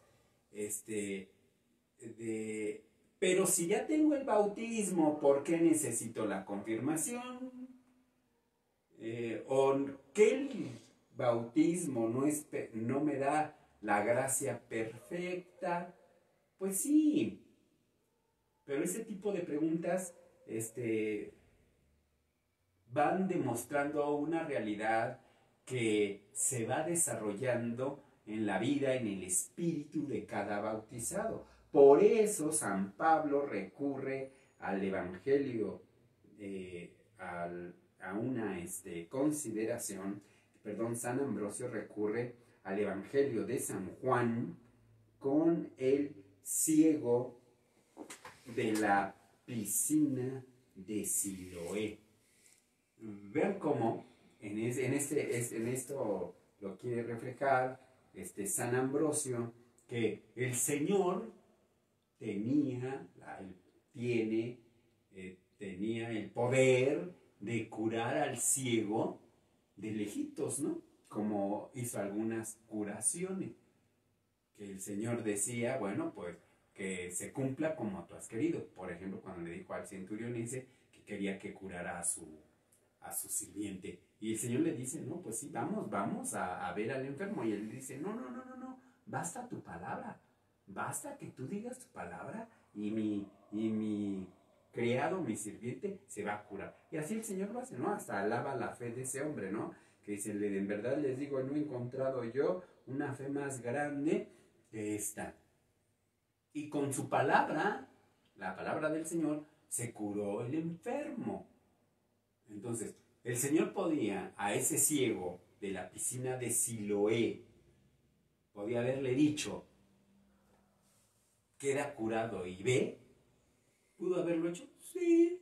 pero si ya tengo el bautismo, ¿por qué necesito la confirmación? ¿O que el bautismo no me da la gracia perfecta? Pues sí, pero ese tipo de preguntas van demostrando una realidad que se va desarrollando en la vida, en el espíritu de cada bautizado. Por eso San Pablo recurre al Evangelio, a una consideración, San Ambrosio recurre al Evangelio de San Juan con el ciego de la piscina de Siloé. Vean cómo en esto lo quiere reflejar San Ambrosio, que el Señor tenía el poder de curar al ciego de lejitos, ¿no? Como hizo algunas curaciones, que el Señor decía, bueno, pues que se cumpla como tú has querido. Por ejemplo, cuando le dijo al centurión ese que quería que curara a su sirviente. Y el Señor le dice, no, pues sí, vamos a ver al enfermo. Y él dice, no, basta tu palabra. Basta que tú digas tu palabra y mi criado, mi sirviente, se va a curar. Y así el Señor lo hace, ¿no? Hasta alaba la fe de ese hombre, ¿no? Que dice, en verdad les digo, no he encontrado yo una fe más grande que esta. Y con su palabra, la palabra del Señor, se curó el enfermo. Entonces, el Señor podía a ese ciego de la piscina de Siloé, podía haberle dicho, queda curado y ve. ¿Pudo haberlo hecho? Sí.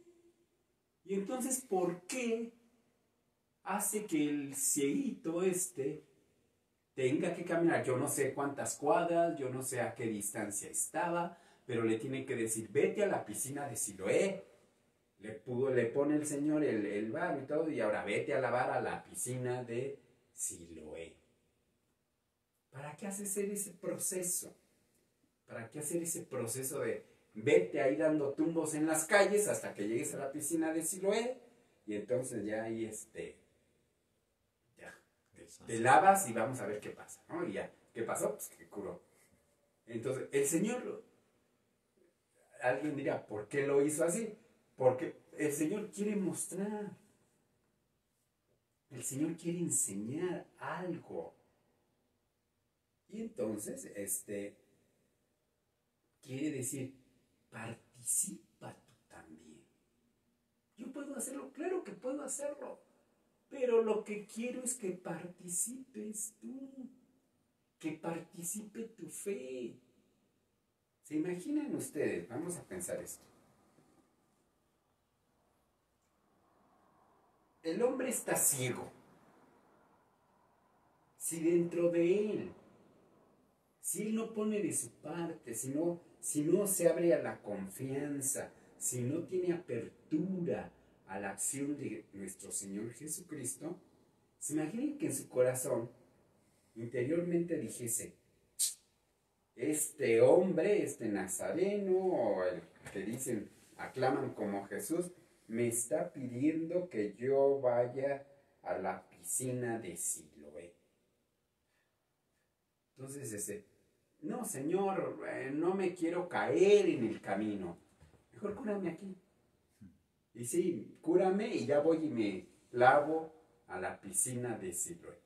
Y entonces, ¿por qué hace que el cieguito tenga que caminar? Yo no sé cuántas cuadras, yo no sé a qué distancia estaba, pero le tiene que decir, vete a la piscina de Siloé. Le pone el Señor el barro y todo, y ahora vete a lavar a la piscina de Siloé. ¿Para qué hacer ese proceso? ¿Para qué hacer ese proceso de vete ahí dando tumbos en las calles hasta que llegues a la piscina de Siloé? Y entonces ya ahí ya te lavas y vamos a ver qué pasa, ¿no? Y ya, ¿qué pasó? Pues que curó. Entonces, el Señor, alguien dirá, ¿por qué lo hizo así? Porque el Señor quiere mostrar, el Señor quiere enseñar algo. Y entonces, quiere decir, participa tú también. Yo puedo hacerlo, claro que puedo hacerlo, pero lo que quiero es que participes tú, que participe tu fe. ¿Se imaginan ustedes? Vamos a pensar esto. El hombre está ciego. Si dentro de él, si él no pone de su parte, si no se abre a la confianza, si no tiene apertura a la acción de nuestro Señor Jesucristo, se imaginen que en su corazón interiormente dijese, este hombre, este nazareno, o el que dicen, aclaman como Jesús, me está pidiendo que yo vaya a la piscina de Siloé. Entonces, no, Señor, no me quiero caer en el camino. Mejor cúrame aquí. Y sí, cúrame y ya voy y me lavo a la piscina de Siloé.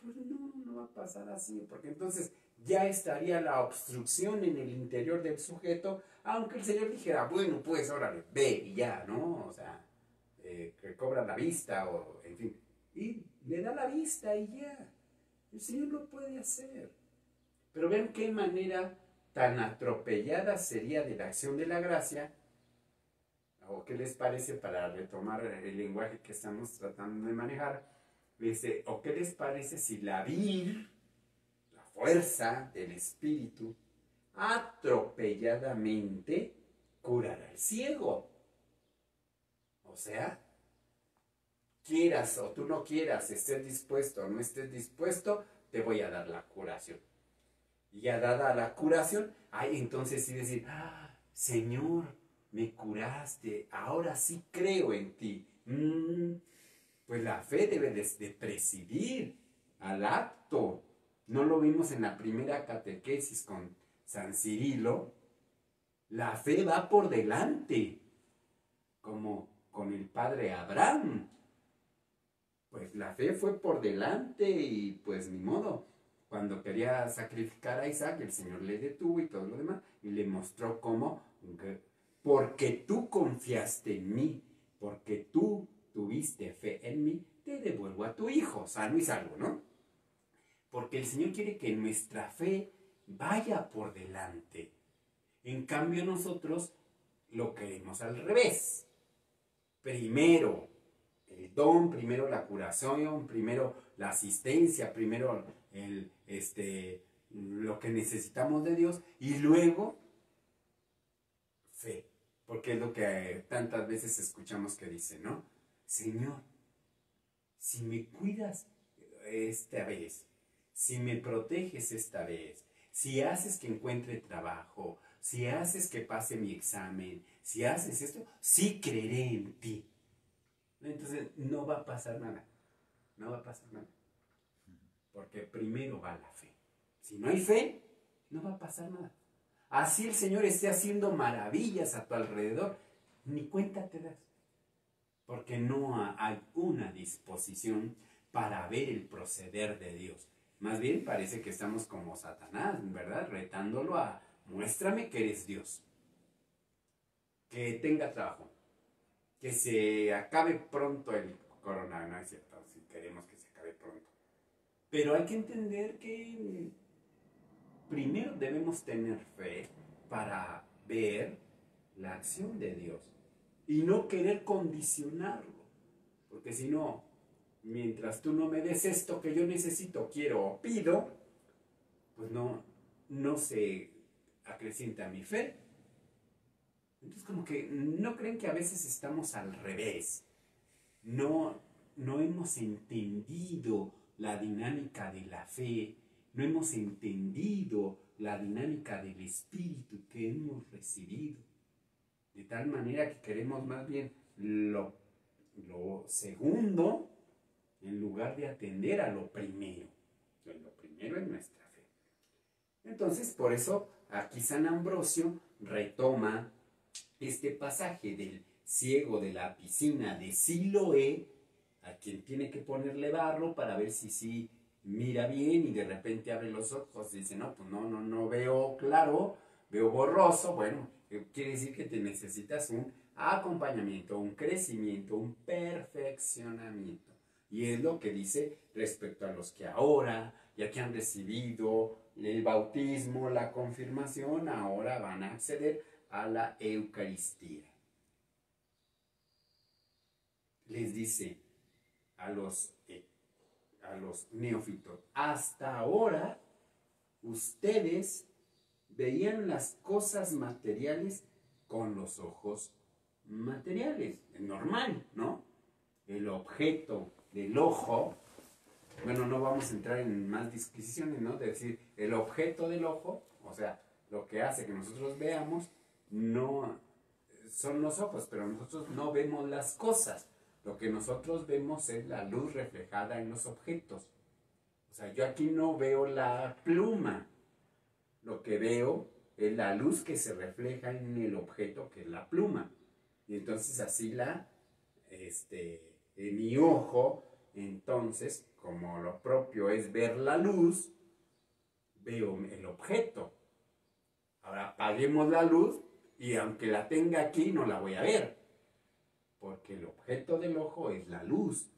Pues no va a pasar así, porque entonces ya estaría la obstrucción en el interior del sujeto, aunque el Señor dijera, bueno, pues órale, ve y ya, ¿no? O sea, que cobra la vista, o en fin. Y le da la vista y ya. El Señor lo puede hacer. Pero vean qué manera tan atropellada sería de la acción de la gracia, o qué les parece, para retomar el lenguaje que estamos tratando de manejar, o qué les parece si la fuerza del Espíritu, atropelladamente curará al ciego. O sea, quieras o tú no quieras, estés dispuesto o no estés dispuesto, te voy a dar la curación. Y ya dada la curación, entonces sí decir, Señor, me curaste, ahora sí creo en ti. Pues la fe debe de presidir al acto. ¿No lo vimos en la primera catequesis con San Cirilo? La fe va por delante, como con el padre Abraham. Pues la fe fue por delante y pues ni modo. Cuando quería sacrificar a Isaac, el Señor le detuvo y todo lo demás, y le mostró cómo, porque tú confiaste en mí, porque tú tuviste fe en mí, te devuelvo a tu hijo, sano y salvo, ¿no? Porque el Señor quiere que nuestra fe vaya por delante. En cambio nosotros lo queremos al revés. Primero el don, primero la curación, primero la asistencia, primero lo que necesitamos de Dios, y luego fe. Porque es lo que tantas veces escuchamos que dice, ¿no? Señor, si me cuidas esta vez, si me proteges esta vez, si haces que encuentre trabajo, si haces que pase mi examen, si haces esto, sí creeré en ti. Entonces no va a pasar nada. No va a pasar nada. Porque primero va la fe. Si no hay fe, no va a pasar nada. Así el Señor esté haciendo maravillas a tu alrededor, ni cuenta te das. Porque no hay una disposición para ver el proceder de Dios. Más bien parece que estamos como Satanás, ¿verdad? Retándolo a, muéstrame que eres Dios. Que tenga trabajo. Que se acabe pronto el coronavirus, no es cierto, si queremos que se acabe pronto. Pero hay que entender que primero debemos tener fe para ver la acción de Dios y no querer condicionarlo. Porque si no, mientras tú no me des esto que yo necesito, quiero o pido, pues no se acrecienta mi fe. Entonces como que no creen que a veces estamos al revés. No hemos entendido la dinámica de la fe, no hemos entendido la dinámica del Espíritu que hemos recibido. De tal manera que queremos más bien lo segundo en lugar de atender a lo primero. Lo primero es nuestra fe. Entonces, por eso aquí San Ambrosio retoma este pasaje del ciego de la piscina de Siloé, a quien tiene que ponerle barro para ver si sí mira bien, y de repente abre los ojos y dice, no, pues no veo claro, veo borroso. Bueno, quiere decir que te necesitas un acompañamiento, un crecimiento, un perfeccionamiento. Y es lo que dice respecto a los que ahora, ya que han recibido el bautismo, la confirmación, ahora van a acceder a la Eucaristía. Les dice a los neófitos, hasta ahora ustedes veían las cosas materiales con los ojos materiales, normal, ¿no? El objeto del ojo, bueno, no vamos a entrar en más disquisiciones, ¿no? De decir, el objeto del ojo, o sea, lo que hace que nosotros veamos, no son los ojos, pero nosotros no vemos las cosas. Lo que nosotros vemos es la luz reflejada en los objetos. O sea, yo aquí no veo la pluma. Lo que veo es la luz que se refleja en el objeto, que es la pluma. Y entonces así en mi ojo, entonces, como lo propio es ver la luz, veo el objeto. Ahora apaguemos la luz y aunque la tenga aquí, no la voy a ver. Porque el objeto del ojo es la luz.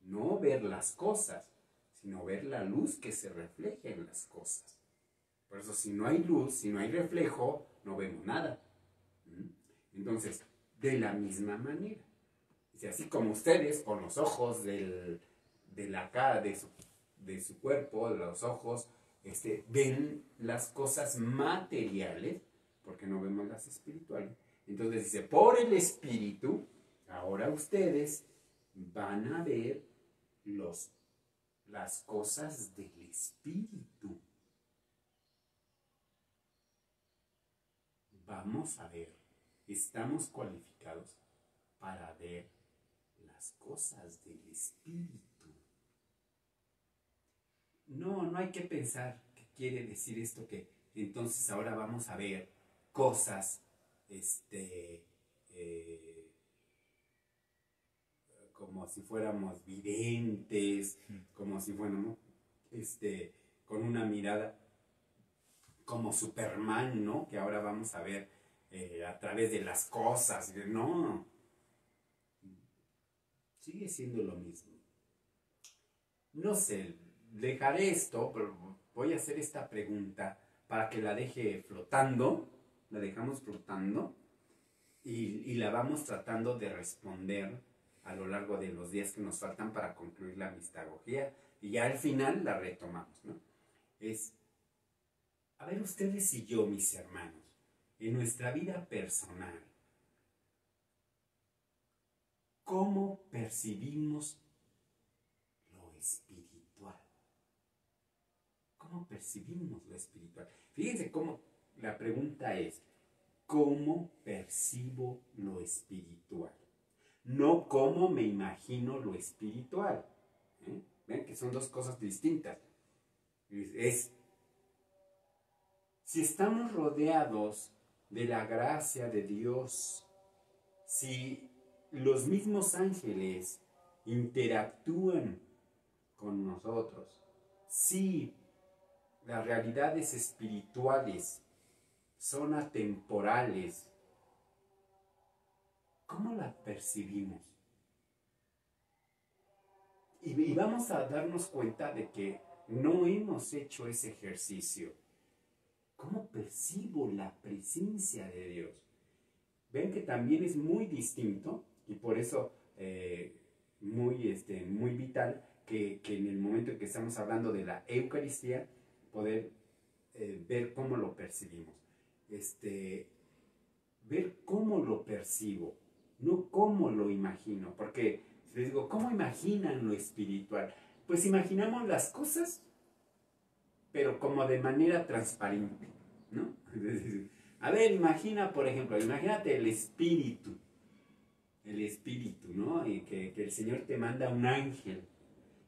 No ver las cosas, sino ver la luz que se refleja en las cosas. Por eso si no hay luz, si no hay reflejo, no vemos nada. Entonces, de la misma manera. Así como ustedes, con los ojos de la cara, de su cuerpo, de los ojos, ven las cosas materiales, porque no vemos las espirituales. Entonces dice, por el Espíritu, ahora ustedes van a ver las cosas del Espíritu. Vamos a ver, estamos cualificados para ver las cosas del Espíritu. No hay que pensar que quiere decir esto, que entonces ahora vamos a ver cosas como si fuéramos videntes, como si fuéramos con una mirada como Superman, ¿no? Que ahora vamos a ver a través de las cosas. No, sigue siendo lo mismo. No sé, dejaré esto, pero voy a hacer esta pregunta para que la deje flotando, la dejamos flotando y la vamos tratando de responder a lo largo de los días que nos faltan para concluir la mistagogía, y ya al final la retomamos, ¿no? A ver, ustedes y yo, mis hermanos, en nuestra vida personal, ¿cómo percibimos lo espiritual? ¿Cómo percibimos lo espiritual? Fíjense cómo la pregunta es, ¿cómo percibo lo espiritual? no cómo me imagino lo espiritual. Ven que son dos cosas distintas. Si estamos rodeados de la gracia de Dios, si los mismos ángeles interactúan con nosotros, si las realidades espirituales son atemporales, ¿cómo las percibimos? Y vamos a darnos cuenta de que no hemos hecho ese ejercicio. ¿Cómo percibo la presencia de Dios? Ven que también es muy distinto y por eso muy vital que en el momento en que estamos hablando de la Eucaristía, poder ver cómo lo percibimos. Ver cómo lo percibo, no cómo lo imagino. Porque si les digo, ¿cómo imaginan lo espiritual? Pues imaginamos las cosas, pero como de manera transparente, ¿no? A ver, imagina, por ejemplo, imagínate el espíritu, ¿no? Y que el Señor te manda un ángel,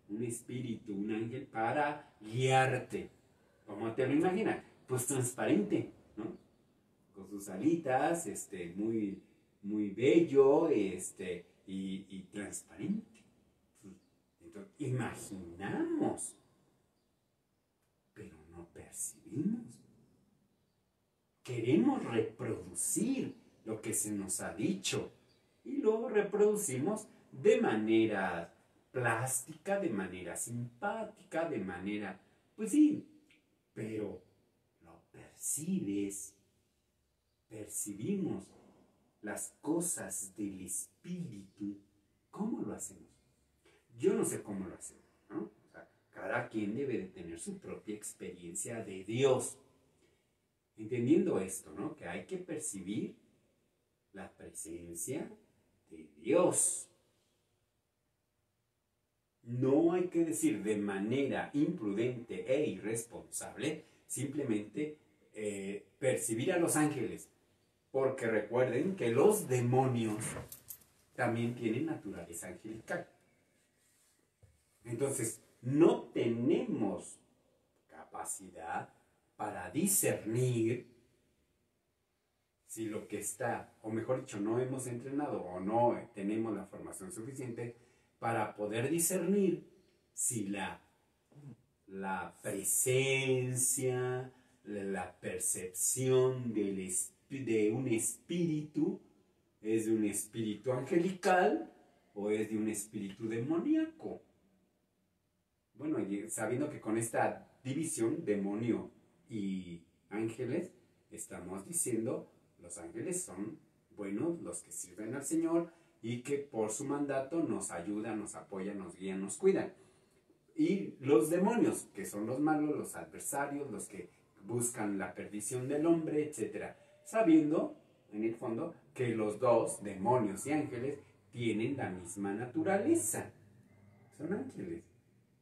un espíritu, un ángel para guiarte. ¿Cómo te lo imaginas? Pues transparente, ¿no? Con sus alitas, muy, muy bello, y transparente. Entonces, imaginamos, pero no percibimos. Queremos reproducir lo que se nos ha dicho y lo reproducimos de manera plástica, de manera simpática, de manera, pues sí, pero lo percibimos las cosas del espíritu. ¿Cómo lo hacemos? Yo no sé cómo lo hacemos, ¿no? O sea, cada quien debe de tener su propia experiencia de Dios. Entendiendo esto, ¿no? Que hay que percibir la presencia de Dios. No hay que decir de manera imprudente e irresponsable, simplemente percibir a los ángeles. Porque recuerden que los demonios también tienen naturaleza angelical. Entonces, no tenemos capacidad para discernir si lo que está, o mejor dicho, no hemos entrenado o no tenemos la formación suficiente para poder discernir si la presencia, la percepción de un espíritu es de un espíritu angelical o es de un espíritu demoníaco. Bueno, sabiendo que con esta división, demonio y ángeles, estamos diciendo, los ángeles son buenos, los que sirven al Señor y que por su mandato nos ayudan, nos apoyan, nos guían, nos cuidan. Y los demonios, que son los malos, los adversarios, los que buscan la perdición del hombre, etc. Sabiendo, en el fondo, que los dos, demonios y ángeles, tienen la misma naturaleza. Son ángeles.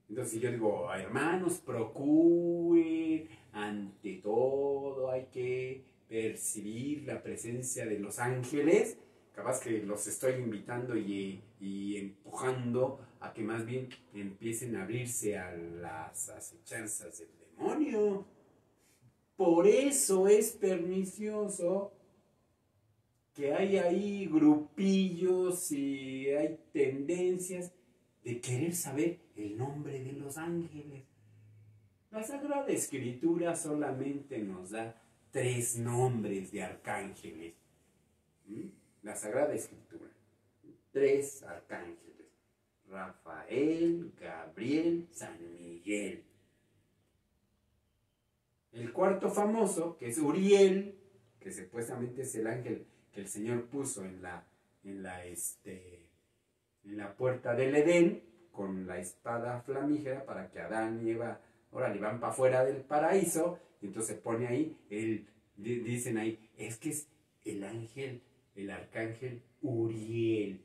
Entonces, si yo digo, hermanos, procuren, ante todo hay que percibir la presencia de los ángeles, capaz que los estoy invitando y empujando a que más bien empiecen a abrirse a las acechanzas del demonio. Por eso es pernicioso que hay ahí grupillos y hay tendencias de querer saber el nombre de los ángeles. La Sagrada Escritura solamente nos da 3 nombres de arcángeles. La Sagrada Escritura. 3 arcángeles. Rafael, Gabriel, San Miguel. El cuarto famoso, que es Uriel, que supuestamente es el ángel que el Señor puso en la puerta del Edén, con la espada flamígera, para que Adán y Eva, órale, van para afuera del paraíso, y entonces pone ahí, dicen ahí, es que es el ángel, el arcángel Uriel,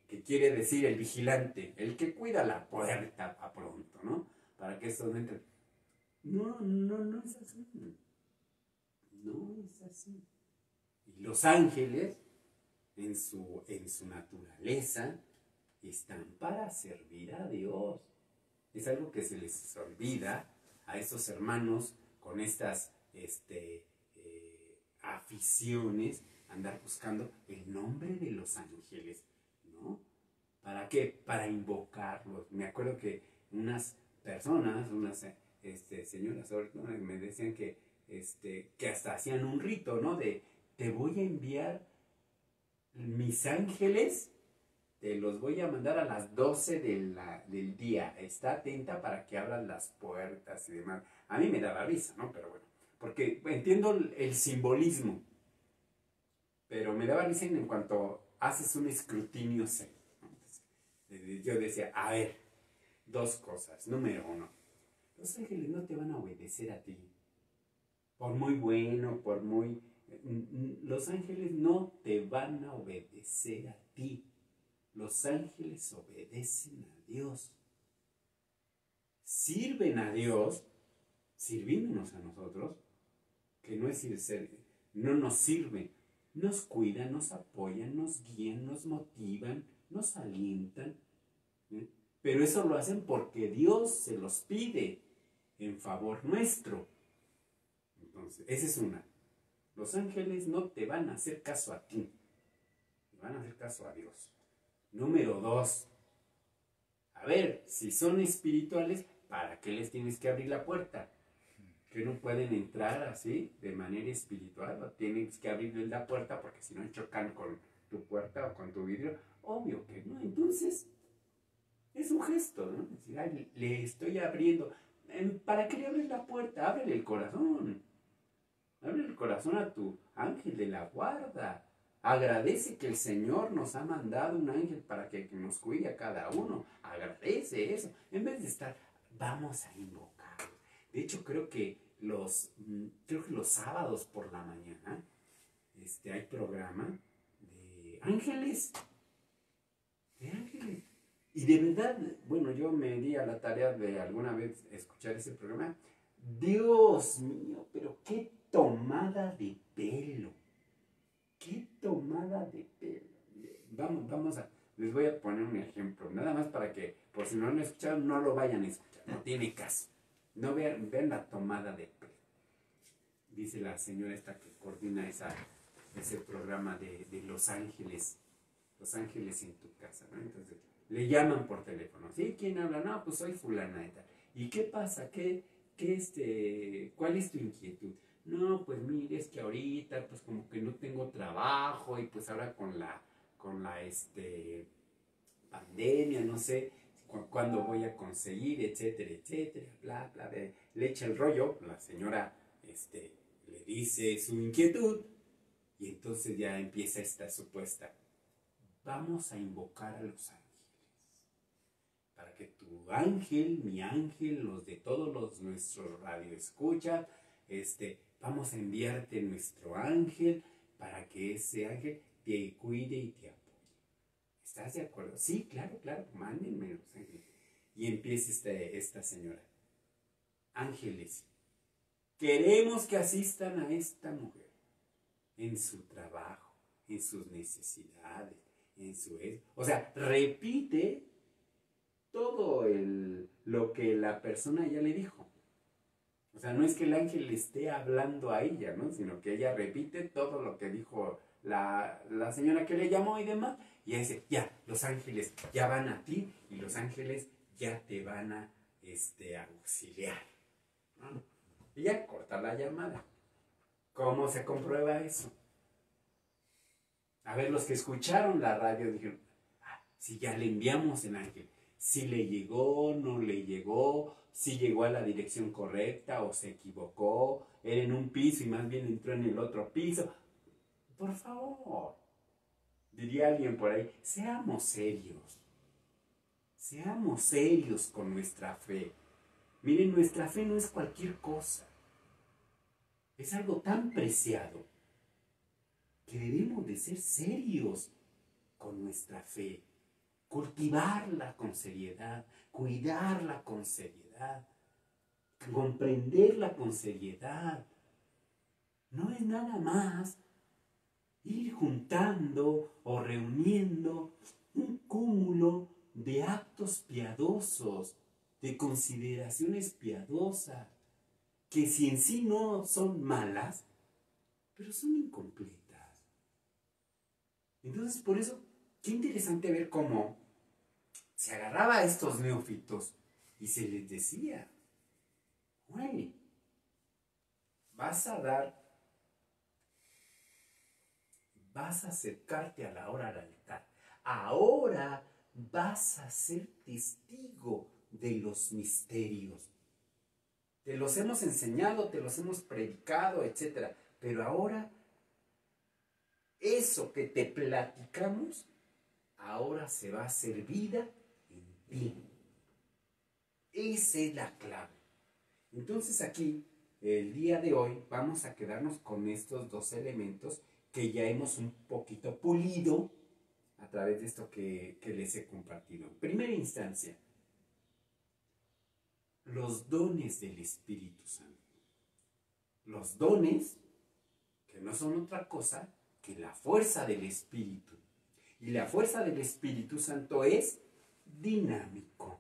que quiere decir el vigilante, el que cuida la puerta a pronto, ¿no? Para que estos no entren. No es así. No es así. Y los ángeles, en su naturaleza, están para servir a Dios. Es algo que se les olvida a esos hermanos con estas aficiones, andar buscando el nombre de los ángeles, ¿no? ¿Para qué? Para invocarlos. Me acuerdo que unas personas, unas señoras, ¿no? Me decían que hasta hacían un rito, ¿no? De, te voy a enviar mis ángeles, te los voy a mandar a las 12 del día. Está atenta para que abras las puertas y demás. A mí me daba risa, ¿no? Pero bueno, porque entiendo el simbolismo, pero me daba risa en cuanto haces un escrutinio serio, ¿no? Entonces, yo decía, a ver, dos cosas. Número uno, los ángeles no te van a obedecer a ti. Por muy bueno, por muy... Los ángeles no te van a obedecer a ti. Los ángeles obedecen a Dios. Sirven a Dios, sirviéndonos a nosotros, que no es no nos sirven. Nos cuidan, nos apoyan, nos guían, nos motivan, nos alientan. Pero eso lo hacen porque Dios se los pide en favor nuestro. Entonces, esa es una. Los ángeles no te van a hacer caso a ti, te van a hacer caso a Dios. Número dos, a ver, si son espirituales, ¿para qué les tienes que abrir la puerta? Que no pueden entrar así, de manera espiritual, o tienes que abrirles la puerta porque si no chocan con tu puerta o con tu vidrio. Obvio que no. Entonces, es un gesto, ¿no? Es decir, ay, le estoy abriendo. ¿Para qué le abres la puerta? Ábrele el corazón. Abre el corazón a tu ángel de la guarda. Agradece que el Señor nos ha mandado un ángel para que nos cuide a cada uno. Agradece eso. En vez de estar, vamos a invocar. De hecho, creo que los sábados por la mañana hay programa de ángeles. De ángeles. Y de verdad, bueno, yo me di a la tarea de alguna vez escuchar ese programa. Dios mío, pero qué tomada de pelo. Qué tomada de pelo. Les voy a poner un ejemplo, nada más para que, por si no lo han escuchado, no lo vayan a escuchar, no tiene caso. No vean la tomada de pelo. Dice la señora esta que coordina ese programa de Los Ángeles en tu casa, ¿no? Entonces, le llaman por teléfono. ¿Sí? ¿Quién habla? No, pues soy fulana y tal. ¿Y qué pasa? ¿Cuál es tu inquietud? No, pues mire, es que ahorita pues como que no tengo trabajo y pues ahora con la pandemia, no sé cuándo voy a conseguir, etcétera, etcétera, bla, bla, bla. Le echa el rollo, la señora le dice su inquietud y entonces ya empieza esta supuesta. Vamos a invocar a los ángeles para que tu ángel, mi ángel, los de todos nuestros radioescuchas, vamos a enviarte nuestro ángel para que ese ángel te cuide y te apoye. ¿Estás de acuerdo? Sí, claro, mándenme los ángeles. Y empieza esta señora. Ángeles, queremos que asistan a esta mujer en su trabajo, en sus necesidades, o sea, repite todo lo que la persona ya le dijo. O sea, no es que el ángel le esté hablando a ella, ¿no? Sino que ella repite todo lo que dijo la señora que le llamó y demás. Y ella dice, ya, los ángeles ya van a ti y los ángeles ya te van a auxiliar, ¿no? Y ya corta la llamada. ¿Cómo se comprueba eso? A ver, los que escucharon la radio dijeron, si ya le enviamos el ángel, si le llegó, no le llegó, si llegó a la dirección correcta o se equivocó, era en un piso y más bien entró en el otro piso. Por favor, diría alguien por ahí, seamos serios con nuestra fe. Miren, nuestra fe no es cualquier cosa, es algo tan preciado que debemos de ser serios con nuestra fe, cultivarla con seriedad, cuidarla con seriedad, comprenderla con seriedad. No es nada más ir juntando o reuniendo un cúmulo de actos piadosos, de consideraciones piadosas, que si en sí no son malas, pero son incompletas. Entonces, por eso, qué interesante ver cómo se agarraba a estos neófitos y se les decía, güey, vas a acercarte a la hora al altar. Ahora vas a ser testigo de los misterios. Te los hemos enseñado, te los hemos predicado, etc. Pero ahora, eso que te platicamos, ahora se va a hacer vida en ti. Esa es la clave. Entonces aquí, el día de hoy, vamos a quedarnos con estos dos elementos que ya hemos un poquito pulido a través de esto que les he compartido. En primera instancia, los dones del Espíritu Santo. Los dones que no son otra cosa que la fuerza del Espíritu. Y la fuerza del Espíritu Santo es dinámico.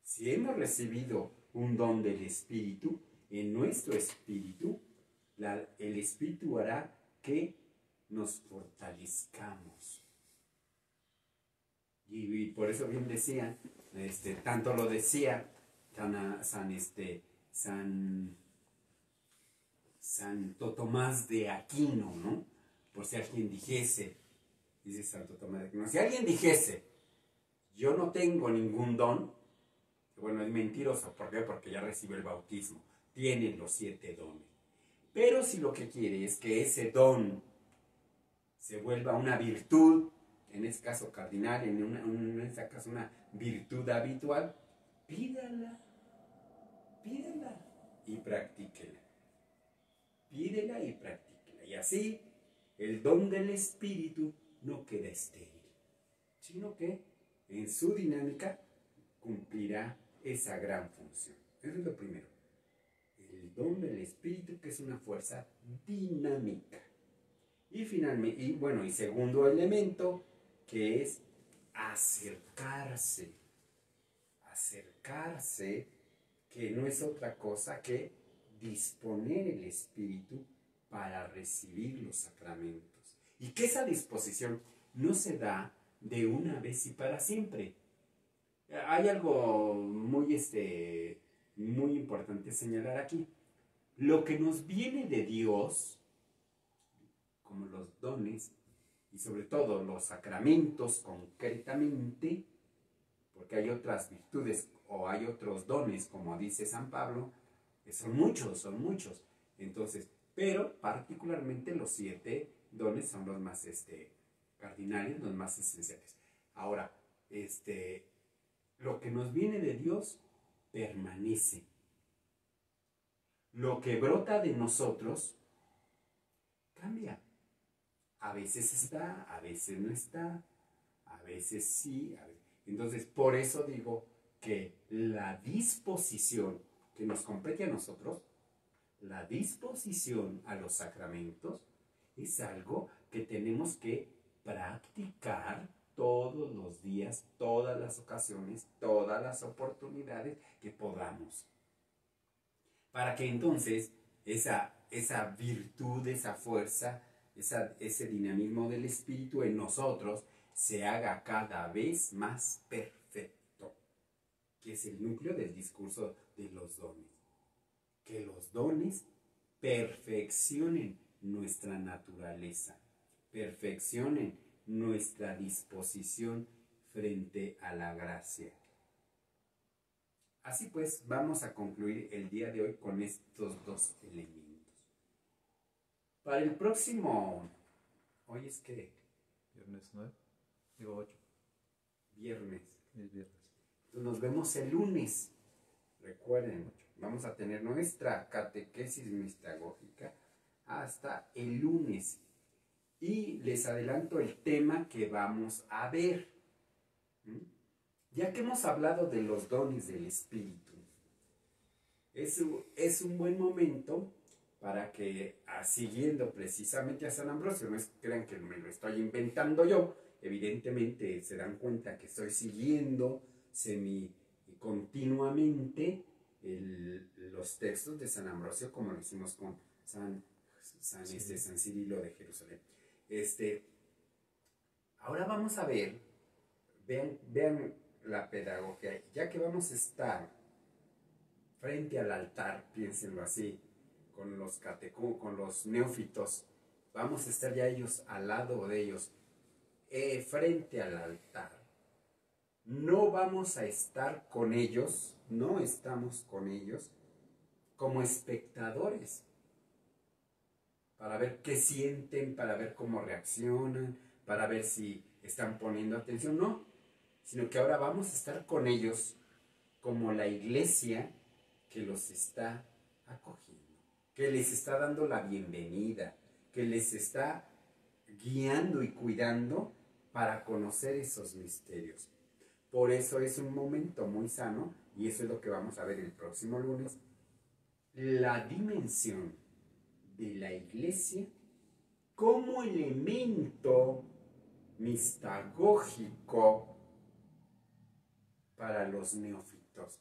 Si hemos recibido un don del Espíritu, en nuestro espíritu, el Espíritu hará que nos fortalezcamos. Y por eso bien decía, tanto lo decía Santo Tomás de Aquino, ¿no? Por si alguien dijese, dice Santo Tomás de Aquino, si alguien dijese, yo no tengo ningún don, bueno, es mentiroso. ¿Por qué? Porque ya recibió el bautismo. Tienen los 7 dones. Pero si lo que quiere es que ese don se vuelva una virtud, en este caso cardinal, en este caso una virtud habitual, pídala y practíquela. Pídela y practíquela. Y así el don del Espíritu no queda estéril, sino que en su dinámica cumplirá esa gran función. Eso es lo primero. El don del Espíritu, que es una fuerza dinámica. Y finalmente, y segundo elemento, que es acercarse. Acercarse, que no es otra cosa que disponer el Espíritu para recibir los sacramentos. Y que esa disposición no se da de una vez y para siempre. Hay algo muy importante señalar aquí. Lo que nos viene de Dios, como los dones, y sobre todo los sacramentos concretamente, porque hay otras virtudes o hay otros dones, como dice San Pablo, que son muchos. Entonces, pero particularmente los 7 dones son los más cardinales, los más esenciales. Ahora, lo que nos viene de Dios permanece. Lo que brota de nosotros cambia. A veces está, a veces no está, a veces sí. Entonces, por eso digo que la disposición que nos compete a nosotros, la disposición a los sacramentos, es algo que tenemos que practicar todos los días, todas las ocasiones, todas las oportunidades que podamos. Para que entonces esa virtud, esa fuerza, ese dinamismo del Espíritu en nosotros se haga cada vez más perfecto, que es el núcleo del discurso de los dones. Que los dones perfeccionen nuestra naturaleza, perfeccionen nuestra disposición frente a la gracia. Así pues, vamos a concluir el día de hoy con estos 2 elementos. Para el próximo, hoy es que Viernes 9, digo 8. Viernes. Es viernes. Entonces nos vemos el lunes. Recuerden, vamos a tener nuestra catequesis mistagógica hasta el lunes. Y les adelanto el tema que vamos a ver. Ya que hemos hablado de los dones del Espíritu, es un buen momento para que, siguiendo precisamente a San Ambrosio, no es que crean que me lo estoy inventando yo, evidentemente se dan cuenta que estoy siguiendo continuamente los textos de San Ambrosio, como lo hicimos con San Cirilo de Jerusalén. Ahora vamos a ver, vean la pedagogía, ya que vamos a estar frente al altar, piénsenlo así, con los neófitos, vamos a estar ya ellos al lado de ellos, frente al altar. No vamos a estar con ellos, no estamos con ellos como espectadores, para ver qué sienten, para ver cómo reaccionan, para ver si están poniendo atención, no, sino que ahora vamos a estar con ellos como la iglesia que los está acogiendo, que les está dando la bienvenida, que les está guiando y cuidando para conocer esos misterios. Por eso es un momento muy sano, y eso es lo que vamos a ver el próximo lunes, la dimensión de la iglesia como elemento mistagógico para los neófitos.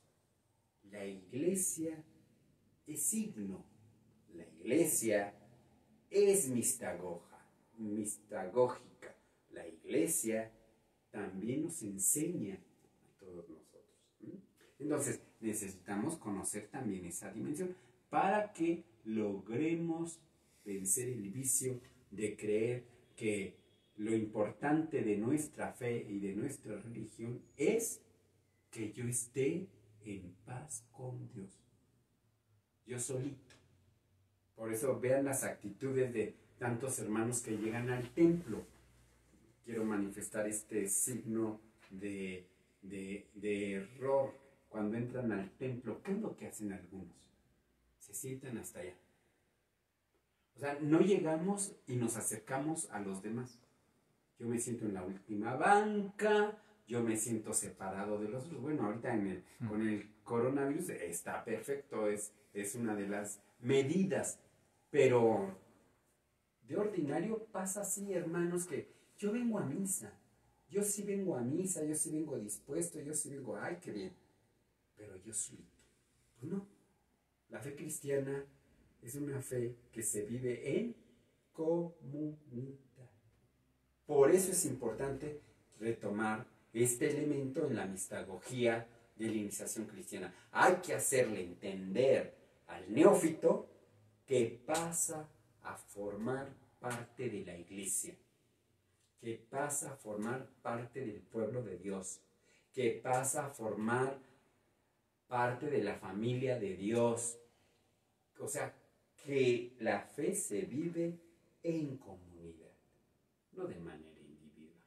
La iglesia es signo, la iglesia es mistagógica, la iglesia también nos enseña a todos nosotros. Entonces, necesitamos conocer también esa dimensión para que logremos vencer el vicio de creer que lo importante de nuestra fe y de nuestra religión es que yo esté en paz con Dios, yo solito. Por eso vean las actitudes de tantos hermanos que llegan al templo. Quiero manifestar este signo de error. Cuando entran al templo, ¿qué es lo que hacen algunos? Se sientan hasta allá. O sea, no llegamos y nos acercamos a los demás. Yo me siento en la última banca, yo me siento separado de los otros. Bueno, ahorita con el coronavirus está perfecto, es una de las medidas, pero de ordinario pasa así, hermanos, que yo vengo a misa, yo sí vengo a misa, yo sí vengo dispuesto, yo sí vengo, ay, qué bien, pero yo solito. Pues no, la fe cristiana es una fe que se vive en comunidad. Por eso es importante retomar este elemento en la mistagogía de la iniciación cristiana. Hay que hacerle entender al neófito que pasa a formar parte de la iglesia, que pasa a formar parte del pueblo de Dios, que pasa a formar parte de la familia de Dios. O sea, que la fe se vive en comunidad, no de manera individual.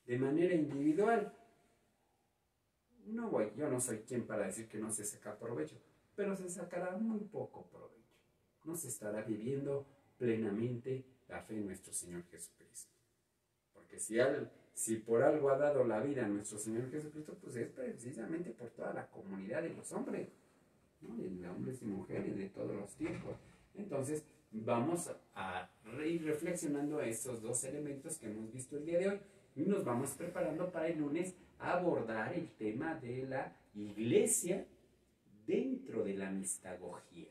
De manera individual, yo no soy quien para decir que no se saca provecho, pero se sacará muy poco provecho. No se estará viviendo plenamente la fe en nuestro Señor Jesucristo. Porque si por algo ha dado la vida a nuestro Señor Jesucristo, pues es precisamente por toda la comunidad de los hombres, ¿no? De hombres y mujeres de todos los tiempos. Entonces, vamos a ir reflexionando estos dos elementos que hemos visto el día de hoy y nos vamos preparando para el lunes a abordar el tema de la iglesia dentro de la mistagogía.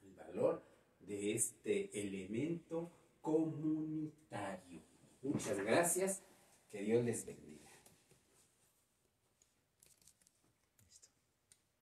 El valor de este elemento comunitario. Muchas gracias. Que Dios les bendiga.